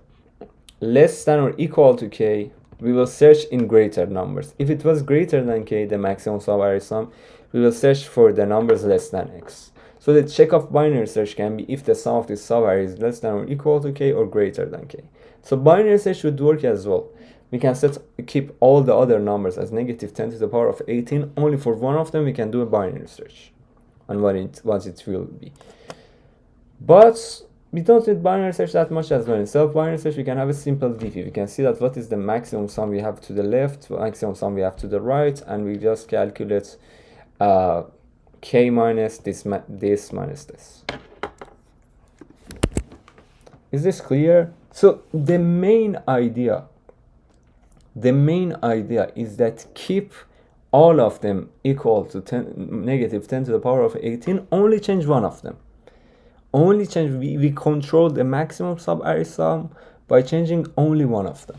less than or equal to k, we will search in greater numbers. If it was greater than k, the maximum subarray sum, we will search for the numbers less than x. So the check of binary search can be if the sum of this subarray is less than or equal to k or greater than k. So binary search would work as well. We can keep all the other numbers as negative 10 to the power of 18. Only for one of them we can do a binary search on what it will be. But we don't need binary search that much as well. Instead of binary search, we can have a simple VP. We can see that what is the maximum sum we have to the left, maximum sum we have to the right, and we just calculate k minus this minus this. Is this clear? So the main idea is that keep all of them equal to negative 10 to the power of 18, only change one of them. Only change, we control the maximum subarray sum by changing only one of them.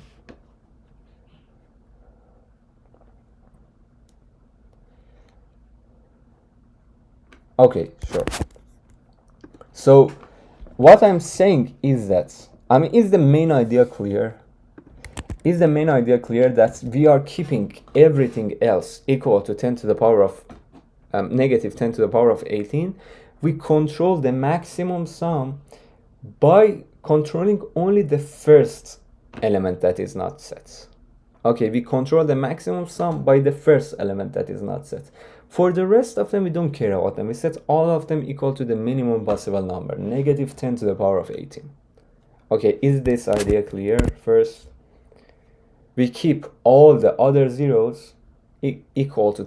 Okay, sure. So what I'm saying is that, is the main idea clear? Is the main idea clear that we are keeping everything else equal to 10 to the power of negative 10 to the power of 18? We control the maximum sum by controlling only the first element that is not set. Okay, we control the maximum sum by the first element that is not set. For the rest of them, we don't care about them. We set all of them equal to the minimum possible number, negative 10 to the power of 18. Okay, is this idea clear? First, we keep all the other zeros equal to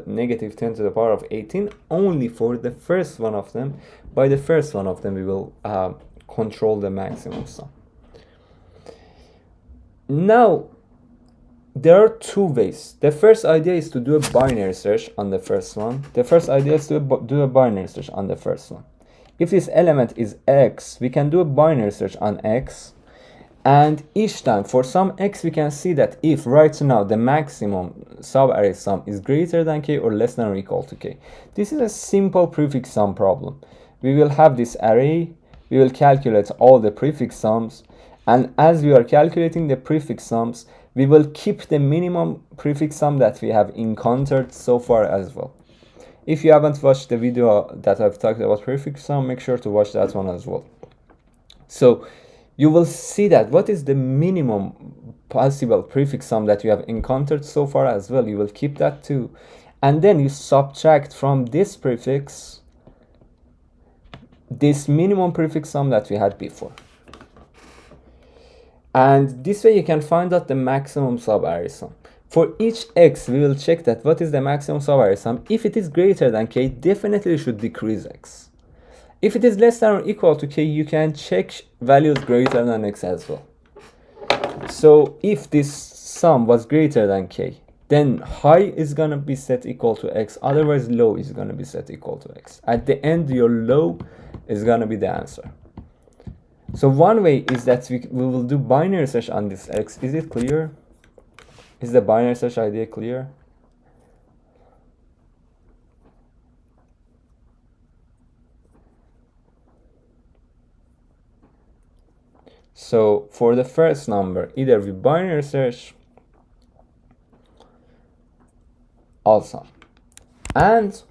negative 10 to the power of 18 only for the first one of them. By the first one of them, we will control the maximum sum. Now, there are two ways. The first idea is to do a binary search on the first one. If this element is x, we can do a binary search on x. And each time, for some x, we can see that if right now the maximum subarray sum is greater than k or less than or equal to k. This is a simple prefix sum problem. We will have this array, we will calculate all the prefix sums, and as we are calculating the prefix sums, we will keep the minimum prefix sum that we have encountered so far as well. If you haven't watched the video that I've talked about prefix sum, make sure to watch that one as well. So you will see that what is the minimum possible prefix sum that you have encountered so far as well. You will keep that too. And then you subtract from this prefix this minimum prefix sum that we had before. And this way you can find out the maximum subarray sum. For each x, we will check that what is the maximum subarray sum. If it is greater than k, definitely you should decrease x. If it is less than or equal to k, you can check values greater than x as well. So if this sum was greater than k, then high is going to be set equal to x, otherwise low is going to be set equal to x. At the end, your low is going to be the answer. So one way is that we will do binary search on this x. Is it clear? Is the binary search idea clear? So for the first number, either we binary search also, and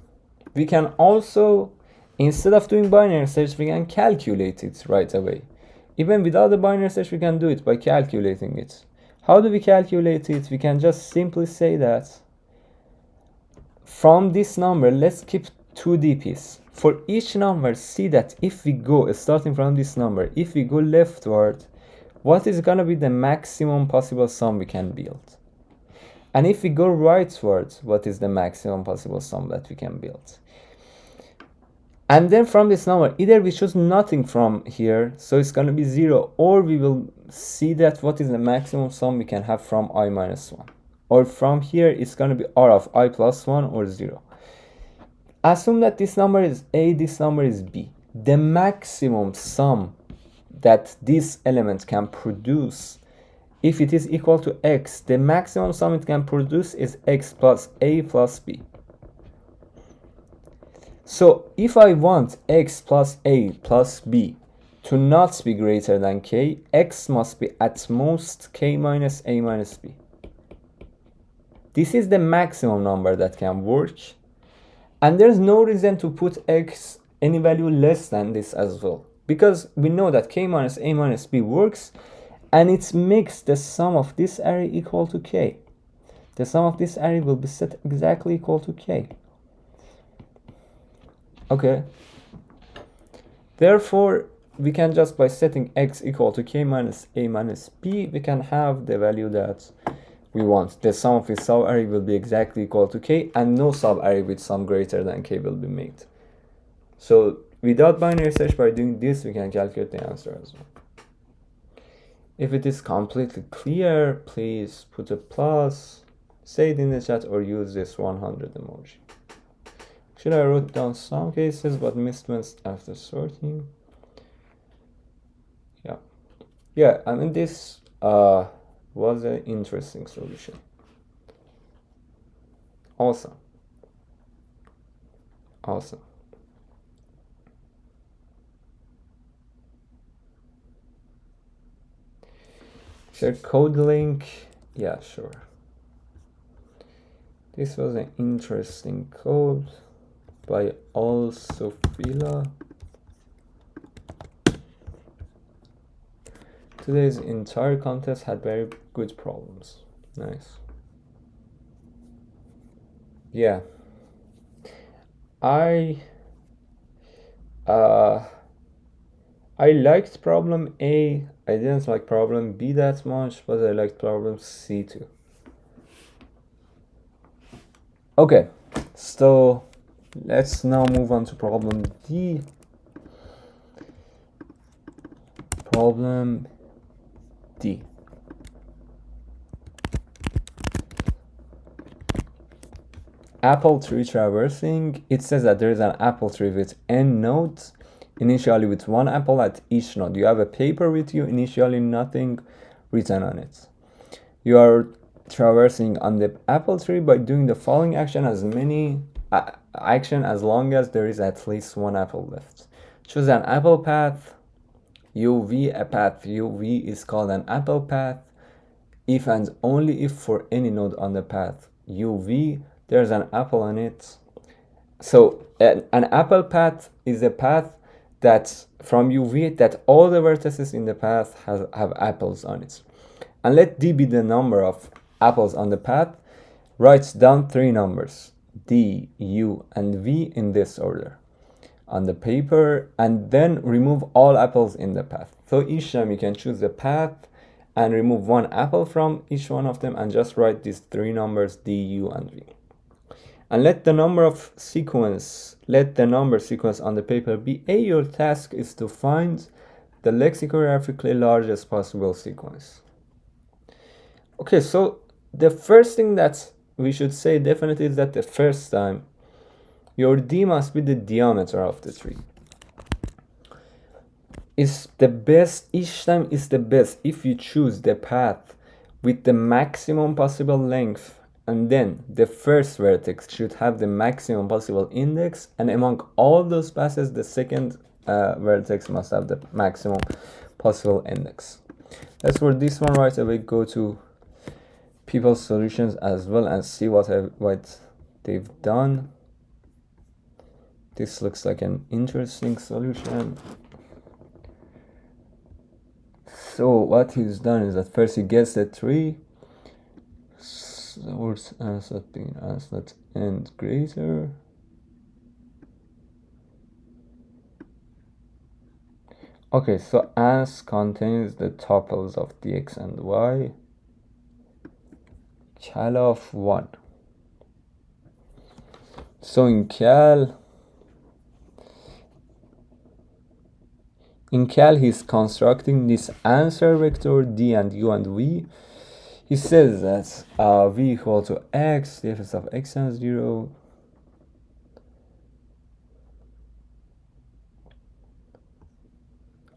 we can also, instead of doing binary search, we can calculate it right away. Even without the binary search, we can do it by calculating it. How do we calculate it? We can just simply say that from this number, let's keep 2 DPs. For each number, see that if we go, starting from this number, if we go leftward, what is going to be the maximum possible sum we can build? And if we go rightward, what is the maximum possible sum that we can build? And then from this number, either we choose nothing from here, so it's going to be 0, or we will see that what is the maximum sum we can have from I minus 1. or from here it's going to be r of I plus 1 or 0. Assume that this number is a, this number is b. The maximum sum that this element can produce, if it is equal to x, the maximum sum it can produce is x plus a plus b. So if I want x plus a plus b to not be greater than k, x must be at most k minus a minus b. This is the maximum number that can work, and there's no reason to put x any value less than this as well, because we know that k minus a minus b works, and it makes the sum of this array equal to k. The sum of this array will be set exactly equal to k. Okay. Therefore, we can just, by setting x equal to k minus a minus b, we can have the value that we want. The sum of its subarray will be exactly equal to k, and no subarray with sum greater than k will be made. So without binary search, by doing this, we can calculate the answer as well. If it is completely clear, please put a plus, say it in the chat, or use this 100 emoji. Actually, I wrote down some cases but missed ones after sorting. Yeah, I mean, this was an interesting solution. Awesome. Share code link. Yeah, sure. This was an interesting code by Al-Sofila. Today's entire contest had very good problems. Nice. Yeah. I liked problem A. I didn't like problem B that much, but I liked problem C too. Okay, so let's now move on to problem D. Problem D. Apple tree traversing. It says that there is an apple tree with n nodes, initially with one apple at each node. You have a paper with you, initially nothing written on it. You are traversing on the apple tree by doing the following action as long as there is at least one apple left. Choose an apple path. UV, a path UV is called an apple path if and only if for any node on the path UV there's an apple on it. So an apple path is a path that from UV that all the vertices in the path have apples on it. And let D be the number of apples on the path. Write down three numbers, D, U, and V in this order on the paper, and then remove all apples in the path. So each time you can choose the path and remove one apple from each one of them and just write these three numbers, D, U, and V. And let the number sequence on the paper be A. Your task is to find the lexicographically largest possible sequence. Okay, so the first thing that we should say definitely is that the first time your D must be the diameter of the tree. It's the best, each time is the best if you choose the path with the maximum possible length, and then the first vertex should have the maximum possible index, and among all those passes the second vertex must have the maximum possible index. Let's for this one right away go to people's solutions as well and see what they've done. This looks like an interesting solution. So what he's done is that first he gets the tree, source as that being as that and greater. Okay, so as contains the tuples of dx and y, cal of 1. So in cal he's constructing this answer vector D and U and V He says that v equal to x, dfs of x and 0.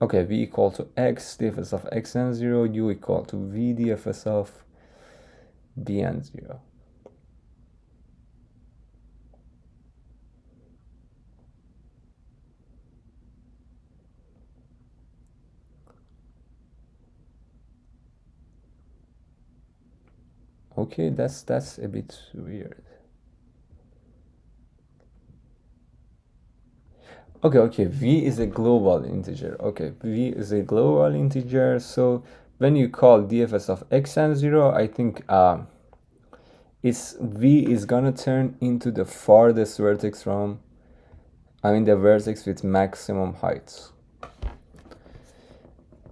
Okay, v equal to x, dfs of x and 0, u equal to v dfs of b and 0. Okay, that's a bit weird. Okay, v is a global integer. Okay, v is a global integer, so when you call dfs of x and 0, I think it's v is gonna turn into the farthest vertex from, the vertex with maximum height.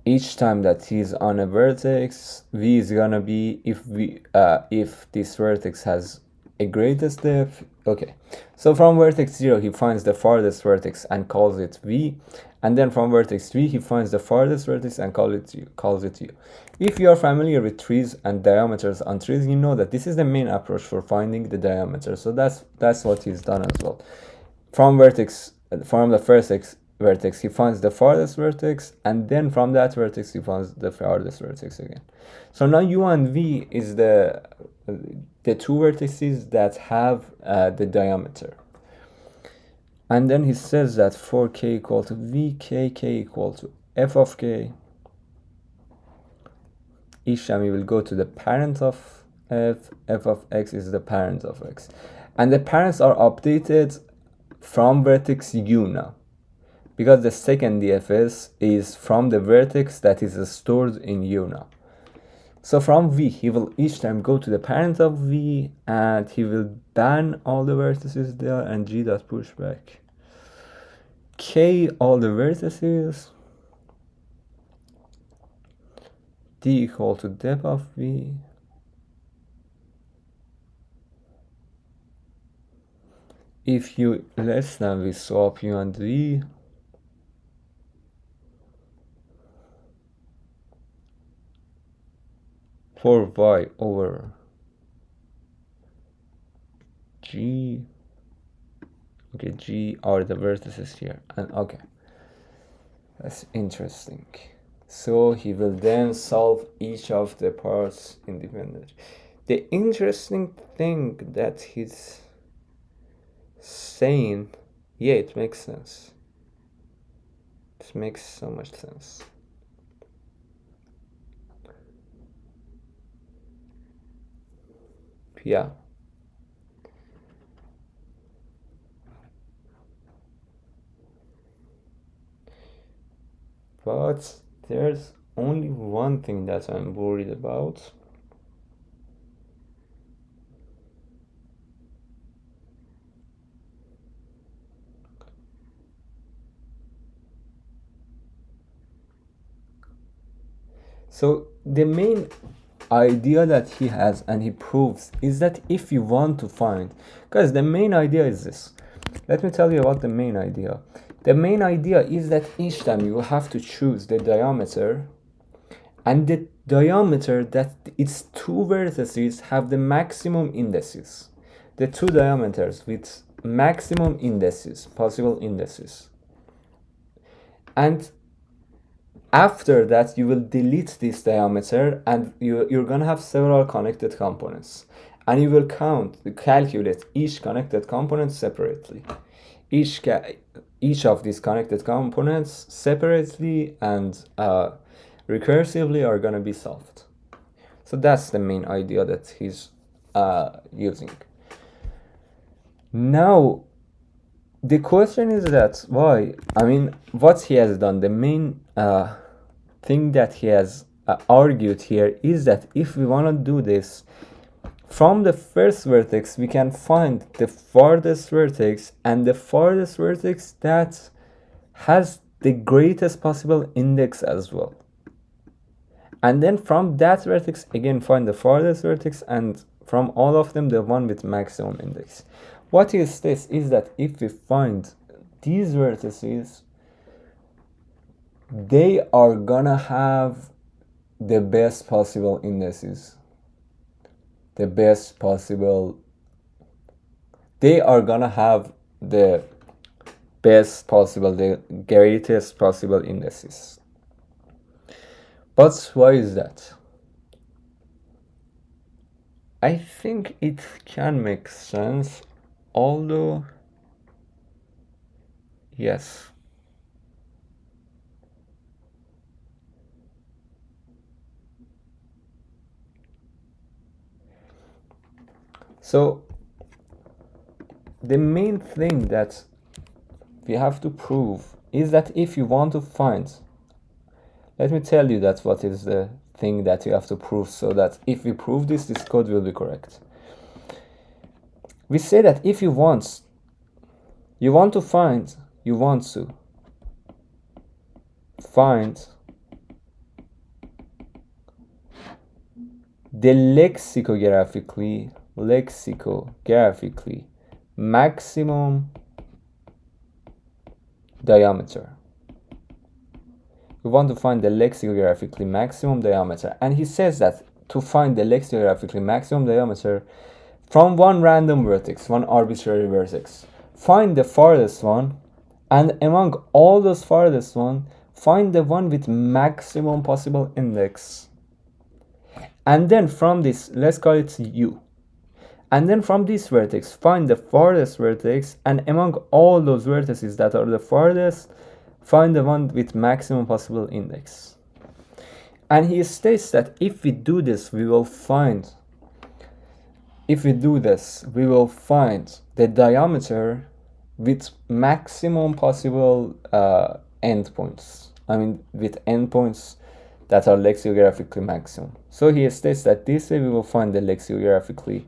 Each time that he's on a vertex, v is gonna be if this vertex has a greatest depth. Okay, so from vertex 0 he finds the farthest vertex and calls it v, and then from vertex 3 he finds the farthest vertex and calls it u. If you are familiar with trees and diameters on trees, you know that this is the main approach for finding the diameter. So that's what he's done as well. From the first vertex he finds the farthest vertex, and then from that vertex he finds the farthest vertex again. So now u and v is the two vertices that have the diameter. And then he says that for k equal to v, k equal to f of k, each time we will go to the parent of f of x is the parent of x. And the parents are updated from vertex u now, because the second DFS is from the vertex that is stored in u now. So from v, he will each time go to the parent of v, and he will ban all the vertices there, and g dot push back k all the vertices, d equal to depth of v, if u less than v, swap u and v, for y over g. Okay, g are the vertices here, and okay, that's interesting. So he will then solve each of the parts independently. The interesting thing that he's saying, yeah, it makes sense. It makes so much sense. Yeah. But there's only one thing that I'm worried about. So the main idea that he has and he proves is that if you want to find, guys, the main idea is this. Let me tell you about the main idea. The main idea is that each time you have to choose the diameter, and the diameter that its two vertices have the maximum indices. The two diameters with maximum indices, possible indices. And after that, you will delete this diameter, and you're gonna have several connected components. And you will calculate each connected component separately. Each of these connected components separately and recursively are gonna be solved. So that's the main idea that he's using. Now, the question is that why? What he has done, the main thing that he has argued here is that if we want to do this, from the first vertex we can find the farthest vertex, and the farthest vertex that has the greatest possible index as well. And then from that vertex again find the farthest vertex, and from all of them the one with maximum index. What he states is that if we find these vertices, they are gonna have the best possible indices. the best possible, they are gonna have the best possible, the greatest possible indices. But why is that? I think it can make sense, although yes. So the main thing that we have to prove is that if you want to find, let me tell you that what is the thing that you have to prove, so that if we prove this code will be correct. We say that if you want to find the lexicographically maximum diameter. We want to find the lexicographically maximum diameter, and he says that to find the lexicographically maximum diameter from one random vertex, one arbitrary vertex, find the farthest one, and among all those farthest one, find the one with maximum possible index. And then from this, let's call it U. And then from this vertex, find the farthest vertex, and among all those vertices that are the farthest, find the one with maximum possible index. And he states that if we do this, we will find the diameter with maximum possible endpoints. I mean, with endpoints that are lexicographically maximum. So he states that this way we will find the lexicographically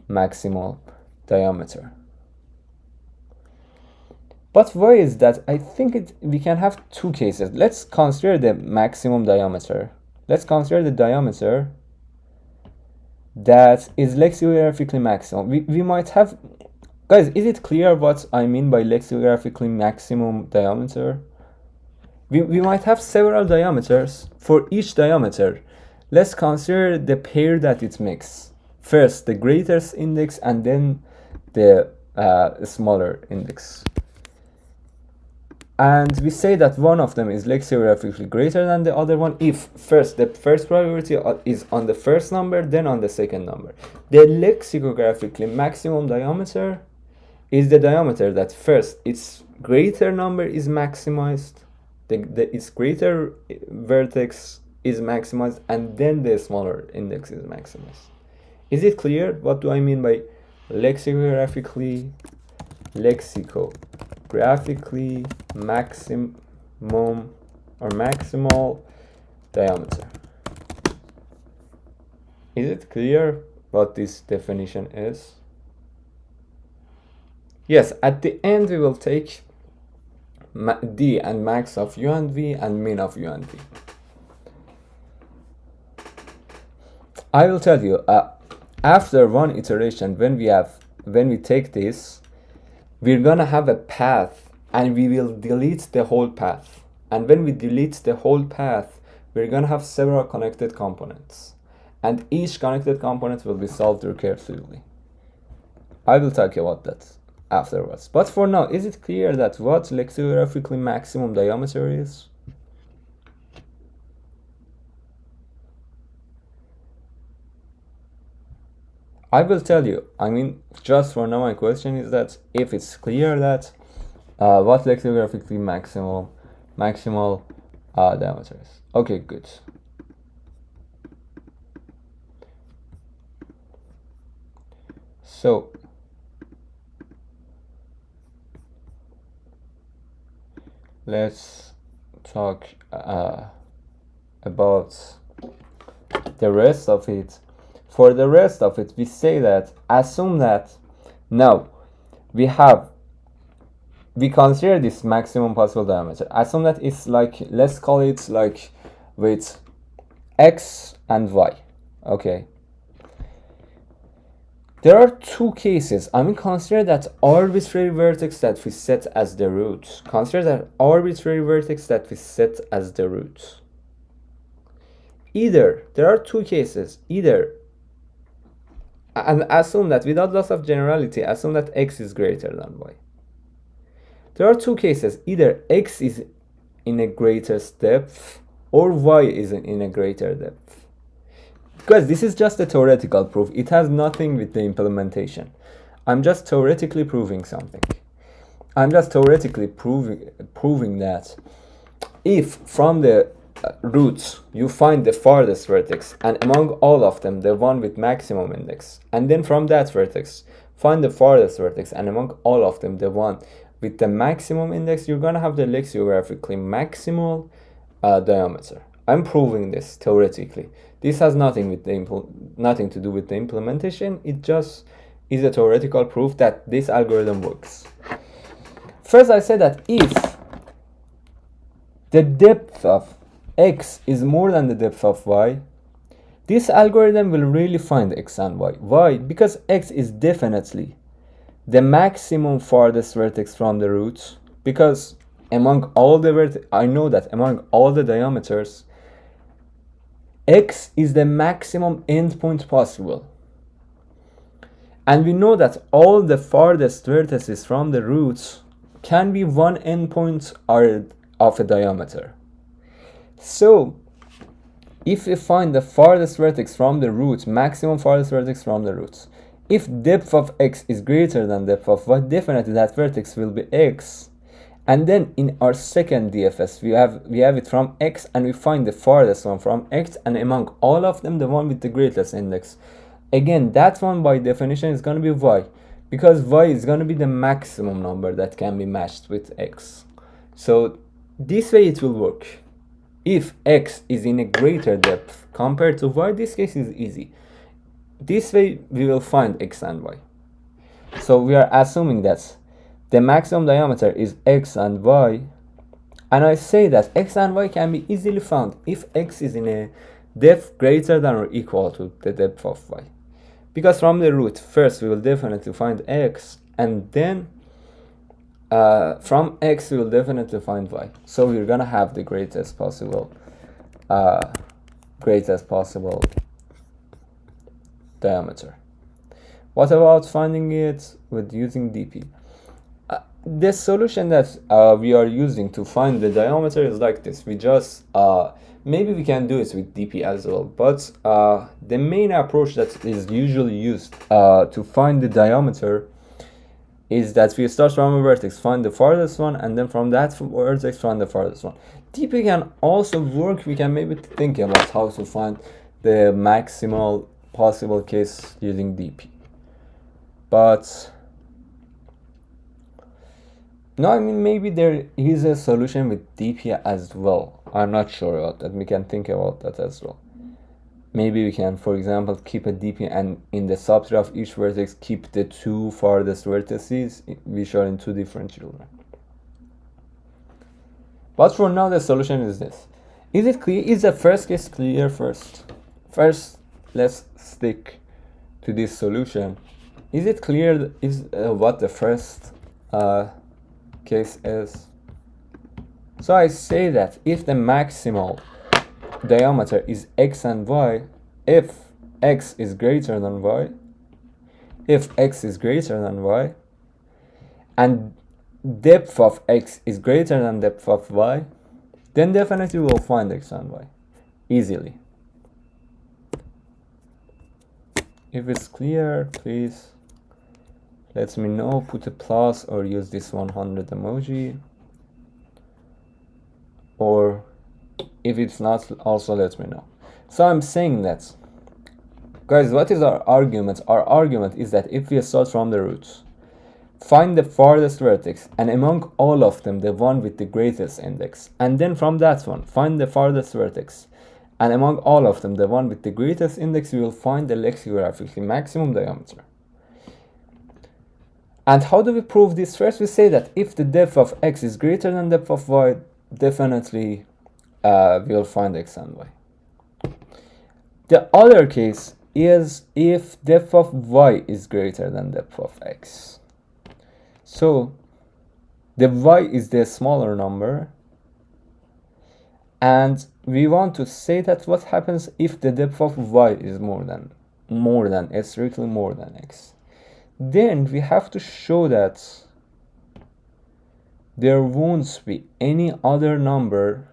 maximal diameter. But why is that? I think we can have two cases. Let's consider the maximum diameter. Let's consider the diameter that is lexicographically maximum. We might have, guys, is it clear what I mean by lexicographically maximum diameter? We might have several diameters. For each diameter, let's consider the pair that it makes. First the greatest index, and then the smaller index. And we say that one of them is lexicographically greater than the other one if first the first priority is on the first number, then on the second number. The lexicographically maximum diameter is the diameter that first its greater number is maximized, its greater vertex is maximized, and then the smaller index is maximized. Is it clear? What do I mean by lexicographically maximum or maximal diameter? Is it clear what this definition is? Yes, at the end we will take D and max of U and V and min of U and V. I will tell you, after one iteration, when we take this, we're gonna have a path, and we will delete the whole path. And when we delete the whole path, we're gonna have several connected components, and each connected component will be solved recursively. I will talk about that afterwards. But for now, is it clear that what lexicographically maximum diameter is? I will tell you. I mean, just for now, my question is that if it's clear that what lexicographically maximal diameter is. Okay, good. So let's talk about the rest of it. For the rest of it, we say that assume that now we consider this maximum possible diameter. Assume that it's like, let's call it like with X and Y. Okay. There are two cases. I mean, consider that arbitrary vertex that we set as the root. Consider that arbitrary vertex that we set as the root. Either, there are two cases. Either And assume that, without loss of generality, assume that x is greater than y. There are two cases: either x is in a greater depth or y is in a greater depth. Because this is just a theoretical proof, it has nothing with the implementation. I'm just theoretically proving something. I'm just theoretically proving that if from the roots you find the farthest vertex, and among all of them the one with maximum index, and then from that vertex find the farthest vertex, and among all of them the one with the maximum index, you're gonna have the lexicographically maximal diameter. I'm proving this theoretically. This has nothing to do with the implementation. It just is a theoretical proof that this algorithm works. First, I said that if the depth of x is more than the depth of y, this algorithm will really find x and y. Why? Because x is definitely the maximum farthest vertex from the roots, because among all the I know that among all the diameters, x is the maximum endpoint possible. And we know that all the farthest vertices from the roots can be one endpoint of a diameter. So if we find the farthest vertex from the roots, maximum farthest vertex from the roots, if depth of x is greater than depth of y, definitely that vertex will be x. And then in our second DFS, we have it from x, and we find the farthest one from x, and among all of them, the one with the greatest index. Again, that one by definition is going to be y, because y is going to be the maximum number that can be matched with x. So this way it will work. If x is in a greater depth compared to y, this case is easy. This way we will find x and y. So we are assuming that the maximum diameter is x and y, and I say that x and y can be easily found if x is in a depth greater than or equal to the depth of y. Because from the root, first we will definitely find x, and then from x we will definitely find y. So we're gonna have the greatest possible diameter. What about finding it with using DP? The solution that we are using to find the diameter is like this. We just maybe we can do it with DP as well, but the main approach that is usually used to find the diameter is that we start from a vertex, find the farthest one, and then from that vertex find the farthest one. DP can also work. We can maybe think about how to find the maximal possible case using DP. But no, I mean, maybe there is a solution with DP as well. I'm not sure about that. We can think about that as well. Maybe we can, for example, keep a DP, and in the subset of each vertex keep the two farthest vertices which are in two different children. But for now the solution is this. Is it clear? Is the first case clear first? First, let's stick to this solution. Is it clear what the first case is? So I say that if the maximal diameter is x and y, if x is greater than y, and depth of x is greater than depth of y, then definitely we'll find x and y easily. If it's clear, please let me know, put a plus or use this 100 emoji. Or if it's not, also let me know. So I'm saying that, guys, what is our argument? Our argument is that if we start from the roots, find the farthest vertex, and among all of them, the one with the greatest index, and then from that one, find the farthest vertex, and among all of them, the one with the greatest index, we will find the lexicographically maximum diameter. And how do we prove this? First, we say that if the depth of x is greater than depth of y, definitely we will find x and y. The other case is if depth of y is greater than depth of x. So the y is the smaller number, and we want to say that what happens if the depth of y is more than more than, strictly more than x. Then we have to show that there won't be any other number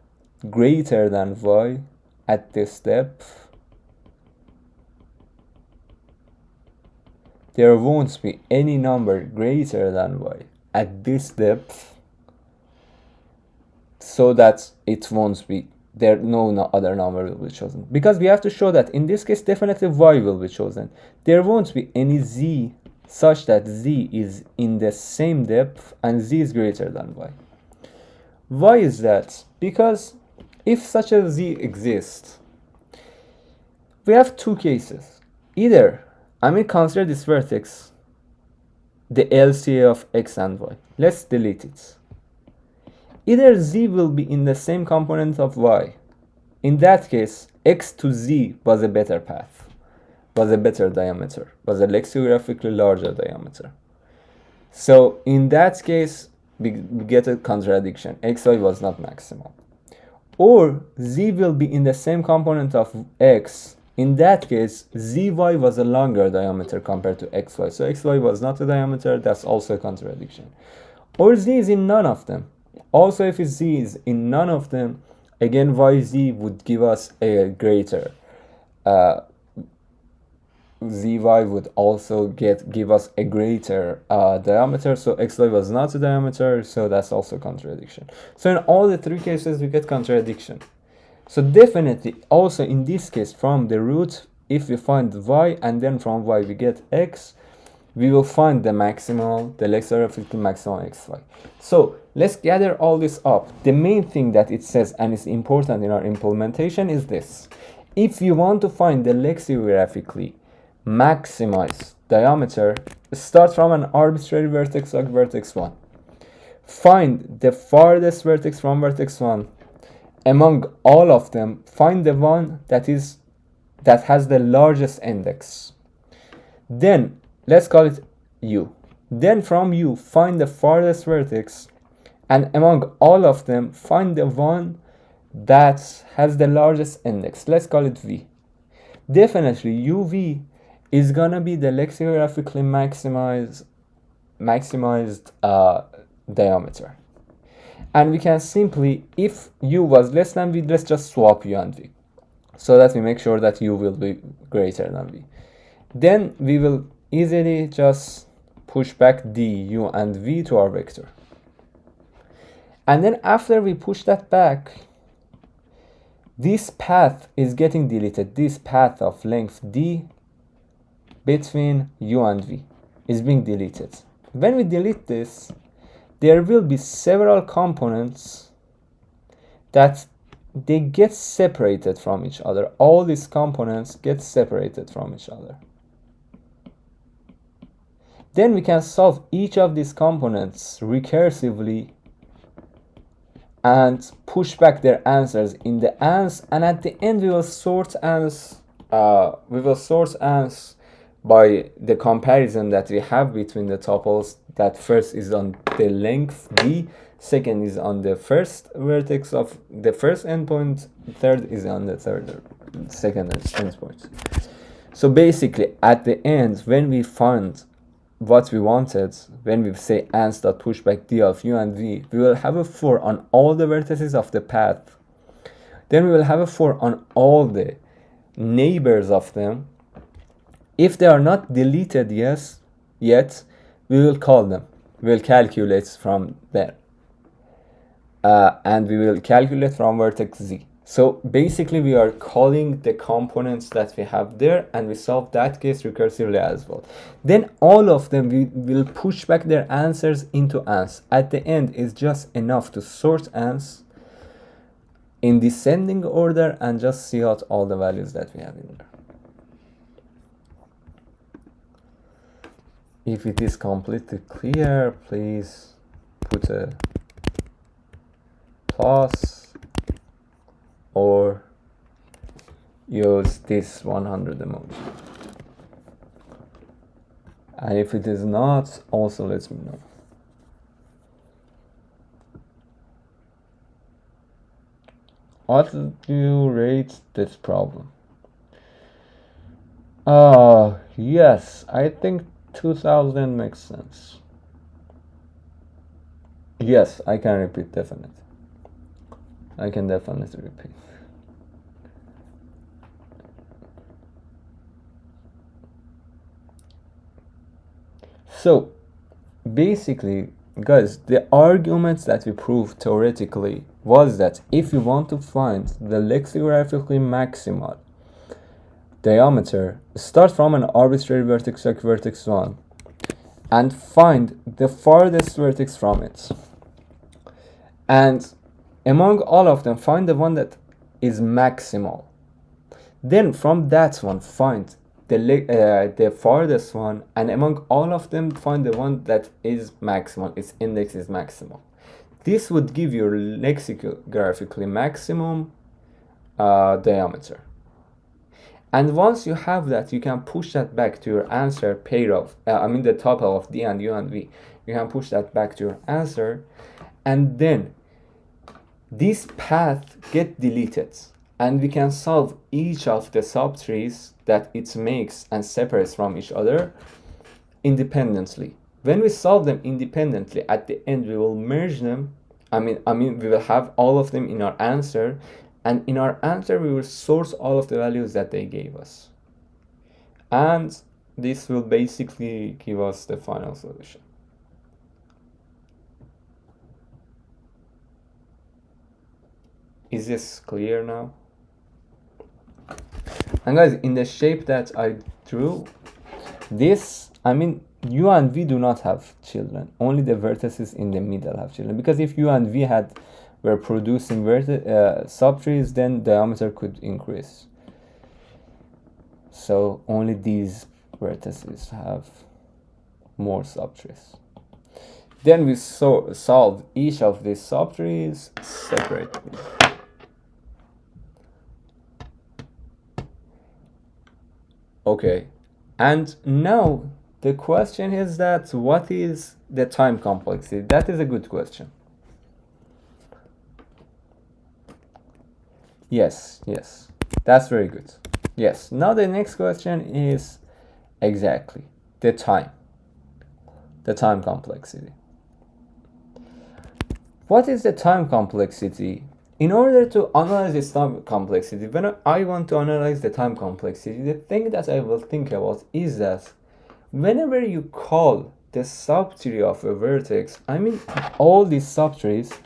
greater than y at this depth. There won't be any number greater than y at this depth, so that it won't be there, no other number will be chosen, because we have to show that in this case definitely y will be chosen. There won't be any z such that z is in the same depth and z is greater than y. Why is that? Because if such a z exists, we have two cases. Either, consider this vertex the LCA of x and y. Let's delete it. Either z will be in the same component of y. In that case, x to z was a better path, was a better diameter, was a lexicographically larger diameter. So in that case, we get a contradiction. xy was not maximal. Or z will be in the same component of x. In that case, zy was a longer diameter compared to xy. So xy was not a diameter, that's also a contradiction. Or z is in none of them. Also, if z is in none of them, again yz would give us a greater. Zy would also give us a greater diameter, so xy was not a diameter, so that's also contradiction. So in all the three cases we get contradiction. So definitely also in this case, from the root, if we find y and then from y we get x, we will find the maximal, the lexicographical maximal xy. So let's gather all this up. The main thing that it says and is important in our implementation is this: if you want to find the lexicographically maximized diameter, start from an arbitrary vertex like vertex 1. Find the farthest vertex from vertex 1. Among all of them, find the one that has the largest index. Then let's call it u. Then from u, find the farthest vertex, and among all of them, find the one that has the largest index. Let's call it v. Definitely uv is gonna be the lexicographically maximized diameter. And we can simply, if u was less than v, let's just swap u and v, so that we make sure that u will be greater than v. Then we will easily just push back d, u, and v to our vector. And then after we push that back, this path is getting deleted. This path of length d between u and v is being deleted. When we delete this, there will be several components that they get separated from each other. All these components get separated from each other. Then we can solve each of these components recursively and push back their answers in the ans, and at the end we will sort ans. By the comparison that we have between the tuples, that first is on the length d, second is on the first vertex of the first endpoint, third is on the second endpoint. So basically at the end, when we find what we wanted, when we say ans.pushback d of u and v, we will have a 4 on all the vertices of the path. Then we will have a 4 on all the neighbors of them. If they are not deleted yet, we will call them. We will calculate from there. And we will calculate from vertex z. So basically we are calling the components that we have there, and we solve that case recursively as well. Then all of them, we will push back their answers into ans. At the end is just enough to sort ans in descending order and just see out all the values that we have in there. If it is completely clear, please put a plus or use this 100 emoji. And if it is not, also let me know. What do you rate this problem? Yes, I think 2000 makes sense. Yes, I can repeat, definitely. I can definitely repeat. So, basically, guys, the arguments that we proved theoretically was that if you want to find the lexicographically maximal diameter, start from an arbitrary vertex like vertex 1 and find the farthest vertex from it. And among all of them, find the one that is maximal. Then from that one, find the farthest one, and among all of them, find the one that is maximal. Its index is maximal. This would give you lexicographically maximum diameter. And once you have that, you can push that back to your answer pair of, the tuple of D and U and V. You can push that back to your answer, and then this path get deleted, and we can solve each of the subtrees that it makes and separates from each other independently. When we solve them independently, at the end we will merge them. We will have all of them in our answer, and in our answer we will source all of the values that they gave us, and this will basically give us the final solution. Is this clear now? And guys, in the shape that I drew, this, U and V do not have children. Only the vertices in the middle have children. Because if U and V were producing subtrees, then diameter could increase. So only these vertices have more subtrees. Then we solve each of these subtrees separately. Okay, and now the question is that what is the time complexity? That is a good question. Yes, that's very good. Yes, now the next question is exactly the time complexity. What is the time complexity? In order to analyze this time complexity, when I want to analyze the time complexity, the thing that I will think about is that whenever you call the subtree of a vertex, all these subtrees,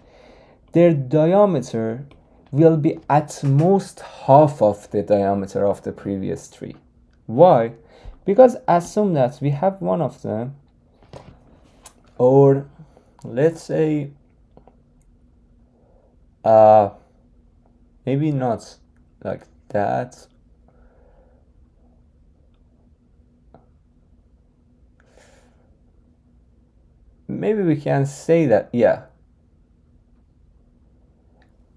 their diameter will be at most half of the diameter of the previous tree. Why? Because assume that we have one of them, or let's say maybe not like that. Maybe we can say that, yeah.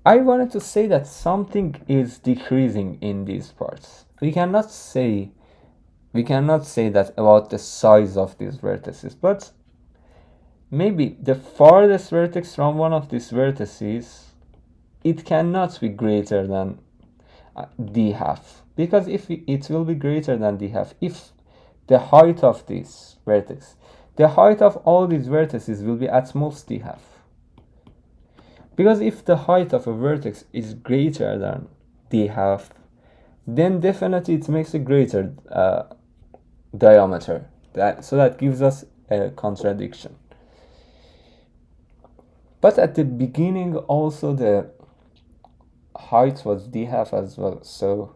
I wanted to say that something is decreasing in these parts. We cannot say that about the size of these vertices, but maybe the farthest vertex from one of these vertices, it cannot be greater than d half, because if it will be greater than d half if the height of this vertex, the height of all these vertices will be at most d half. Because if the height of a vertex is greater than d half, then definitely it makes a greater diameter. So that gives us a contradiction. But at the beginning also the height was d half as well. So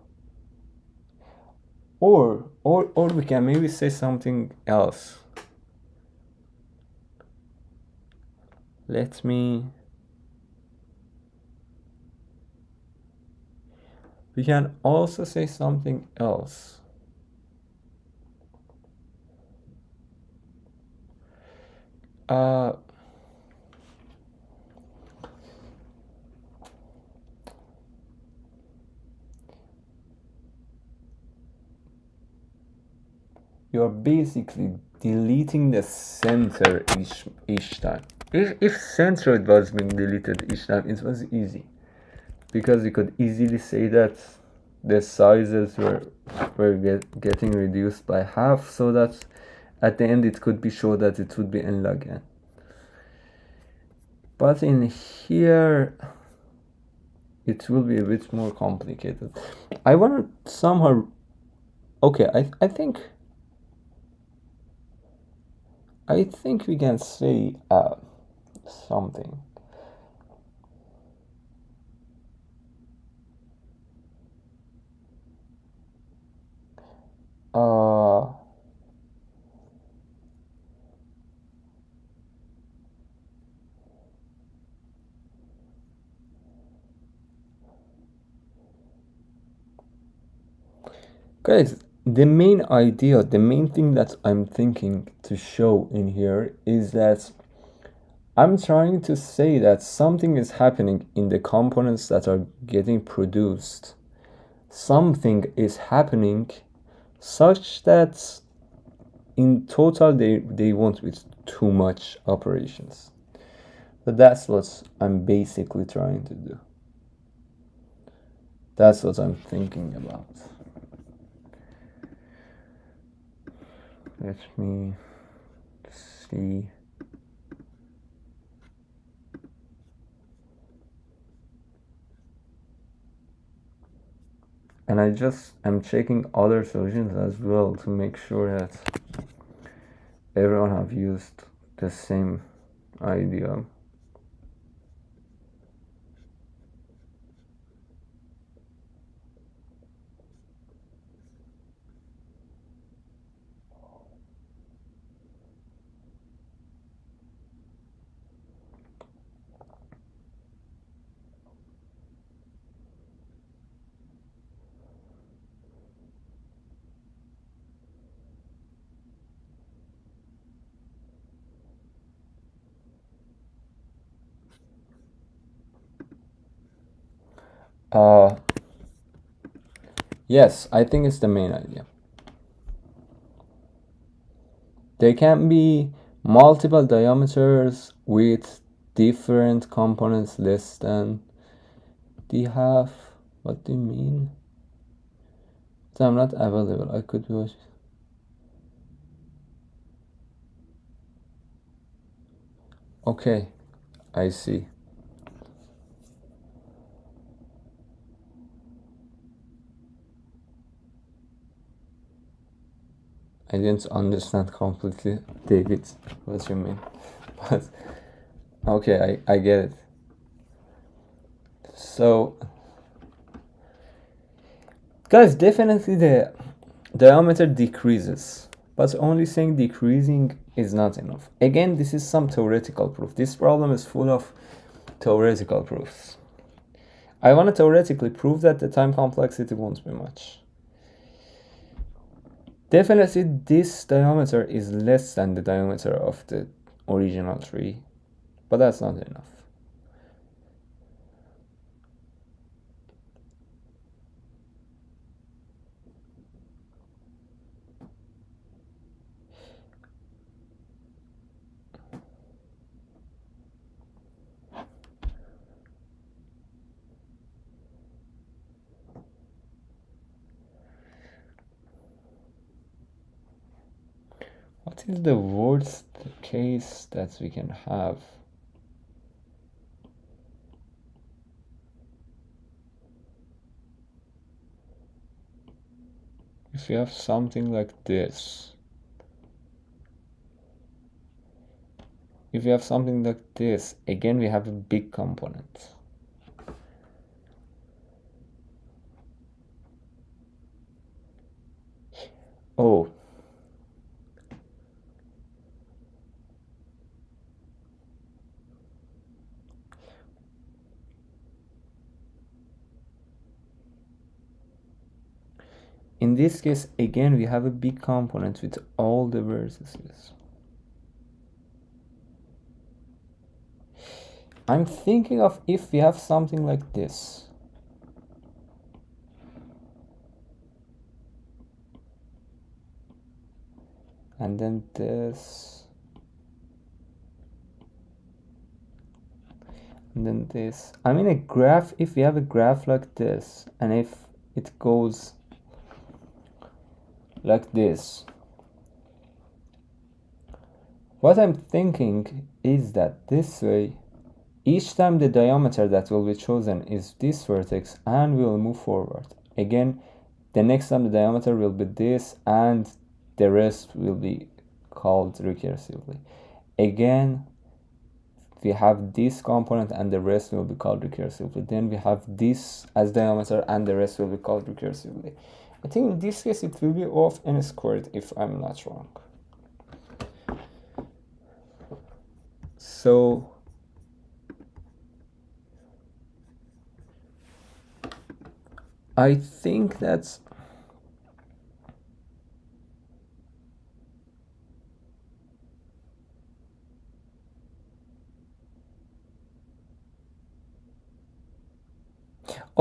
or we can maybe say something else. We can also say something else. You're basically deleting the center each time. If center was being deleted each time, it was easy, because you could easily say that the sizes were getting reduced by half, so that at the end it could be shown that it would be n log n. But in here it will be a bit more complicated. I want to somehow, okay, I think we can say something. Guys, the main idea, the main thing that I'm thinking to show in here is that I'm trying to say that something is happening in the components that are getting produced. Something is happening such that in total they won't be too much operations. So that's what I'm basically trying to do. That's what I'm thinking about. Let me see. And I'm checking other solutions as well to make sure that everyone have used the same idea. Yes, I think it's the main idea. There can be multiple diameters with different components less than the half. What do you mean? So I'm not available. I could be. Okay, I see. I didn't understand completely, David, what you mean. But okay, I get it. So, guys, definitely the diameter decreases, but only saying decreasing is not enough. Again, this is some theoretical proof. This problem is full of theoretical proofs. I want to theoretically prove that the time complexity won't be much. Definitely this diameter is less than the diameter of the original tree, but that's not enough. What is the worst case that we can have? If you have something like this. If you have something like this, again we have a big component. Oh. In this case, again, we have a big component with all the vertices. I'm thinking of if we have something like this. And then this. And then this. I mean a graph, if we have a graph like this, and if it goes like this. What I'm thinking is that this way, each time the diameter that will be chosen is this vertex, and we will move forward. Again, the next time the diameter will be this, and the rest will be called recursively. Again, we have this component and the rest will be called recursively. Then we have this as diameter and the rest will be called recursively. I think in this case it will be of n squared if I'm not wrong. So I think that's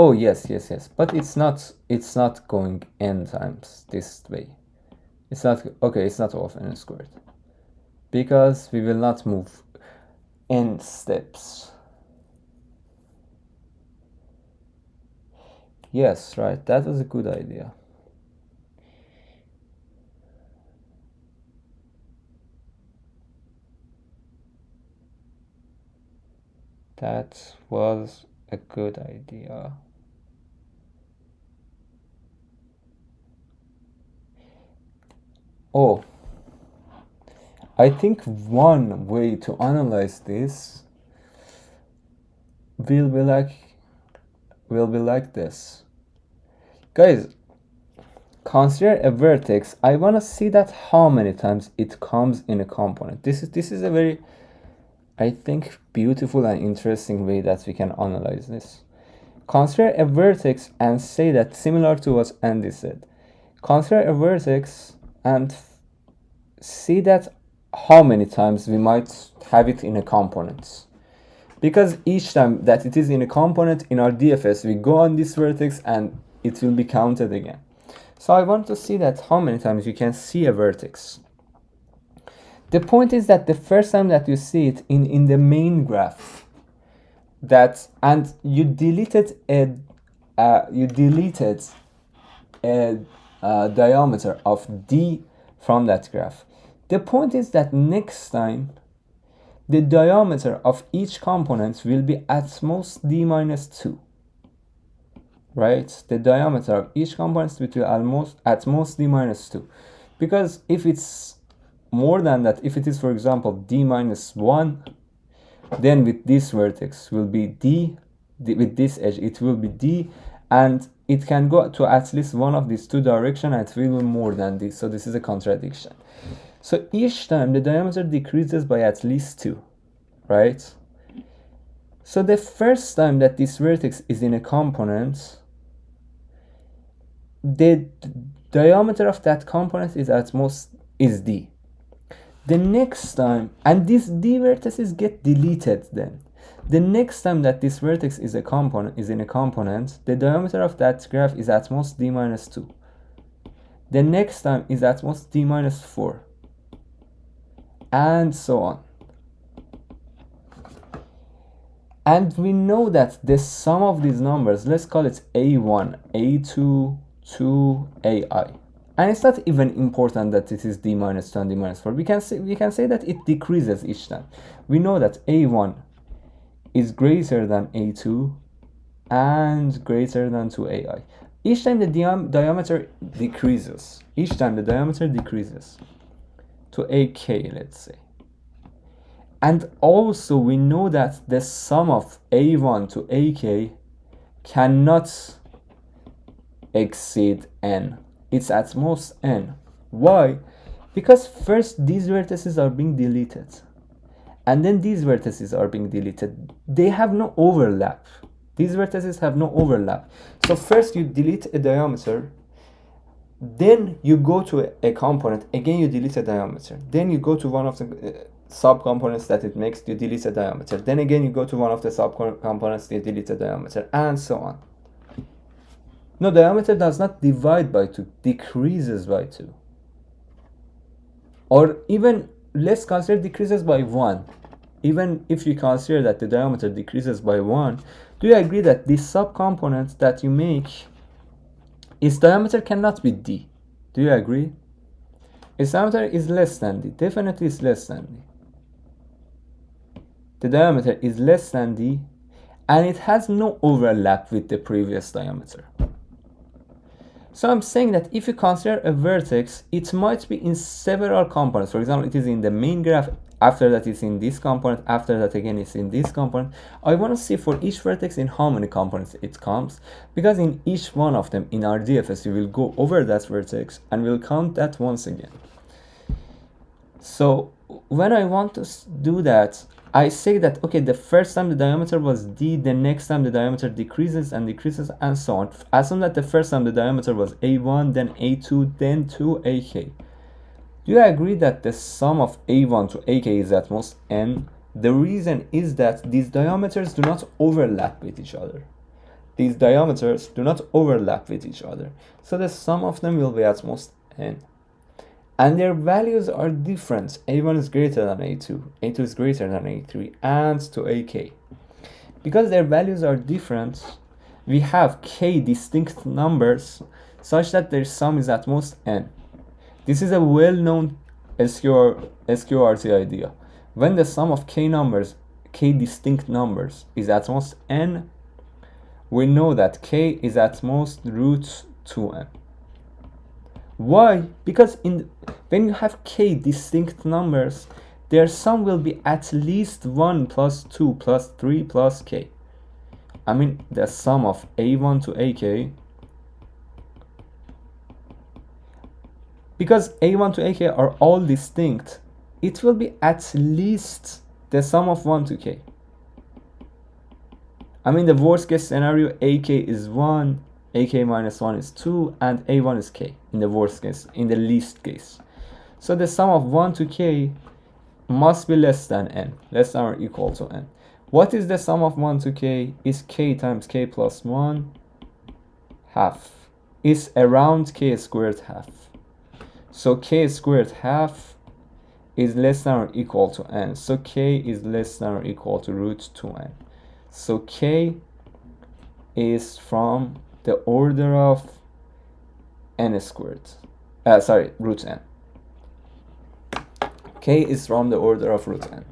oh yes, but it's not going n times this way. It's not okay, it's not of n squared because we will not move n steps. Yes, right, that was a good idea. That was a good idea. Oh, I think one way to analyze this will be like this. Guys, consider a vertex. I want to see that how many times it comes in a component. This is a very, I think, beautiful and interesting way that we can analyze this. Consider a vertex and say that, similar to what Andy said, consider a vertex and see that how many times we might have it in a component. Because each time that it is in a component in our DFS, we go on this vertex and it will be counted again. So I want to see that how many times you can see a vertex. The point is that the first time that you see it in the main graph, that and you deleted a diameter of d from that graph. The point is that next time the diameter of each component will be at most d minus 2. Right? The diameter of each component will be at most d minus 2. Because if it's more than that, if it is, for example, d minus 1, then with this vertex will be d, with this edge it will be d, and it can go to at least one of these two directions and it will be more than this. So this is a contradiction. So each time the diameter decreases by at least 2, right? So the first time that this vertex is in a component, the diameter of that component is at most is d. The next time, and these d vertices get deleted then. The next time that this vertex is in a component, the diameter of that graph is at most d minus 2. The next time is at most d minus 4. And so on. And we know that the sum of these numbers, let's call it a1, a2, to ai. And it's not even important that it is d minus 2 and d minus 4. We can say that it decreases each time. We know that a1 is greater than a2 and greater than 2ai. Each time the diameter decreases, to ak, let's say. And also we know that the sum of a1 to ak cannot exceed n. It's at most n. Why? Because first these vertices are being deleted, and then these vertices are being deleted. They have no overlap. These vertices have no overlap. So first you delete a diameter, then you go to a component, again you delete a diameter, then you go to one of the subcomponents that it makes, you delete a diameter, then again you go to one of the subcomponents, you delete a diameter, and so on. No, diameter does not divide by 2, decreases by 2. Or even, let's consider decreases by 1. Even if you consider that the diameter decreases by 1, do you agree that this subcomponent that you make its diameter cannot be d. Do you agree? Its diameter is less than d. Definitely is less than d. The diameter is less than d, and it has no overlap with the previous diameter. So I'm saying that if you consider a vertex, it might be in several components. For example, it is in the main graph, after that it's in this component, after that again it's in this component. I want to see for each vertex in how many components it comes, because in each one of them in our DFS we will go over that vertex and we'll count that once again. So when I want to do that, I say that, okay, the first time the diameter was d, the next time the diameter decreases and decreases and so on. Assume that the first time the diameter was a1, then a2, then 2ak. Do you agree that the sum of a1 to ak is at most n? The reason is that these diameters do not overlap with each other. These diameters do not overlap with each other. So the sum of them will be at most n. And their values are different. a1 is greater than a2, a2 is greater than a3, and to ak. Because their values are different, we have k distinct numbers such that their sum is at most n. This is a well-known SQRT idea. When the sum of k distinct numbers is at most n, we know that k is at most root 2n. Why? Because when you have k distinct numbers, their sum will be at least 1 plus 2 plus 3 plus k. I mean, the sum of a1 to ak, because a1 to ak are all distinct, it will be at least the sum of 1 to k. I mean, the worst case scenario, ak is 1, ak minus 1 is 2, and a1 is k in the worst case, in the least case. So the sum of 1 to k must be less than n, less than or equal to n. What is the sum of 1 to k? Is k times k plus 1 half. Is around k squared half. So k squared half is less than or equal to n. So k is less than or equal to root 2n. So k is from the order of n squared. Root n. K is from the order of root n.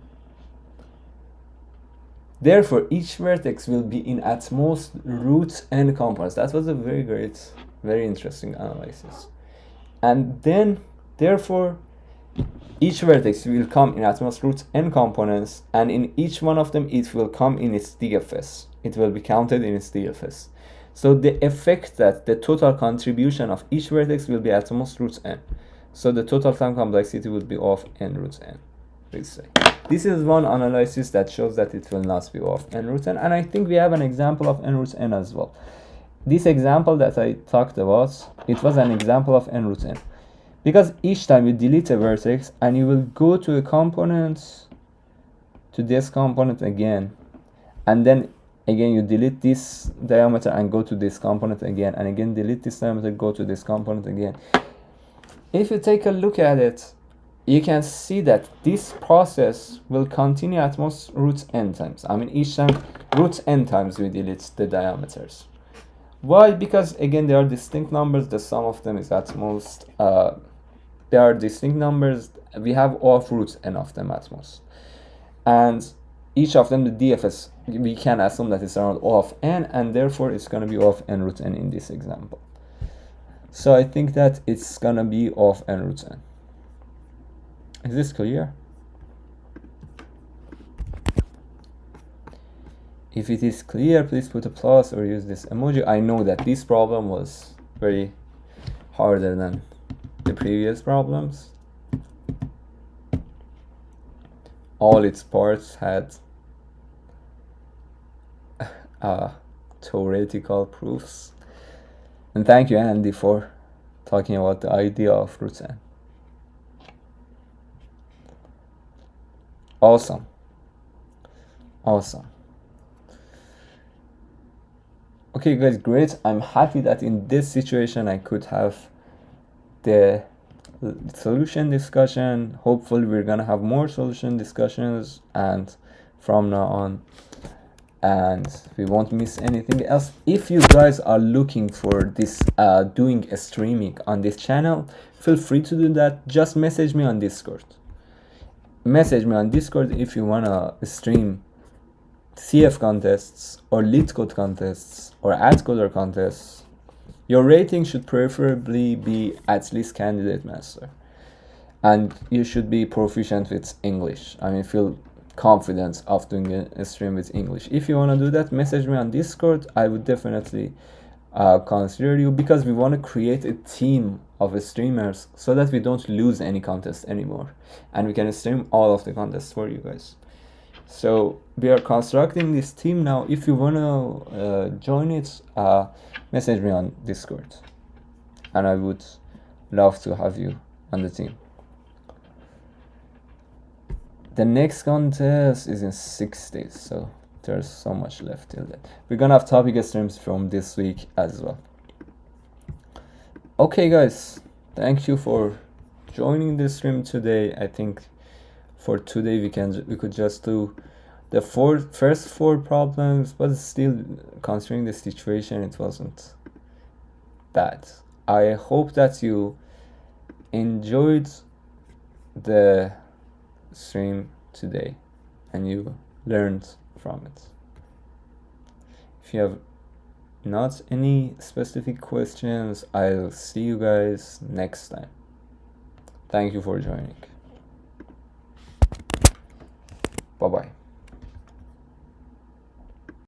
Therefore, each vertex will be in at most root n components. That was a very great, very interesting analysis. And then, therefore, each vertex will come in at most root n components, and in each one of them it will come in its DFS. It will be counted in its DFS. So the effect that the total contribution of each vertex will be at most root n. So the total time complexity will be of n root n. Let's say. This is one analysis that shows that it will not be of n root n, and I think we have an example of n root n as well. This example that I talked about, it was an example of n root n. Because each time you delete a vertex and you will go to a component, to this component again, and then again you delete this diameter and go to this component again, and again delete this diameter, go to this component again. If you take a look at it, you can see that this process will continue at most root n times. I mean, each time root n times we delete the diameters. Why? Because again, there are distinct numbers, the sum of them is at most, there are distinct numbers, we have O of root n of them at most. And each of them, the DFS, we can assume that it's around O of n, and therefore it's going to be O of n root n in this example. So I think that it's going to be O of n root n. Is this clear? If it is clear, please put a plus or use this emoji. I know that this problem was very harder than the previous problems. All its parts had theoretical proofs. And thank you, Andy, for talking about the idea of root n. Awesome. Awesome. Okay, guys, great. I'm happy that in this situation I could have the solution discussion. Hopefully we're gonna have more solution discussions, and from now on and we won't miss anything else. If you guys are looking for this doing a streaming on this channel, feel free to do that. Just message me on Discord. If you wanna stream CF contests or lead code contests or ad coder contests. Your rating should preferably be at least candidate master, and you should be proficient with English. I mean, feel confident of doing a stream with English. If you want to do that, message me on Discord. I would definitely consider you, because we want to create a team of streamers so that we don't lose any contest anymore, and we can stream all of the contests for you guys. So we are constructing this team now. If you want to join it, message me on Discord, and I would love to have you on the team. The next contest is in 6 days, so there's so much left till then. We're gonna have topic streams from this week as well. Okay guys, thank you for joining the stream today. I think for today we could just do the first four problems, but still, considering the situation, it wasn't bad. I hope that you enjoyed the stream today and you learned from it. If you have not any specific questions, I'll see you guys next time. Thank you for joining. Bye bye.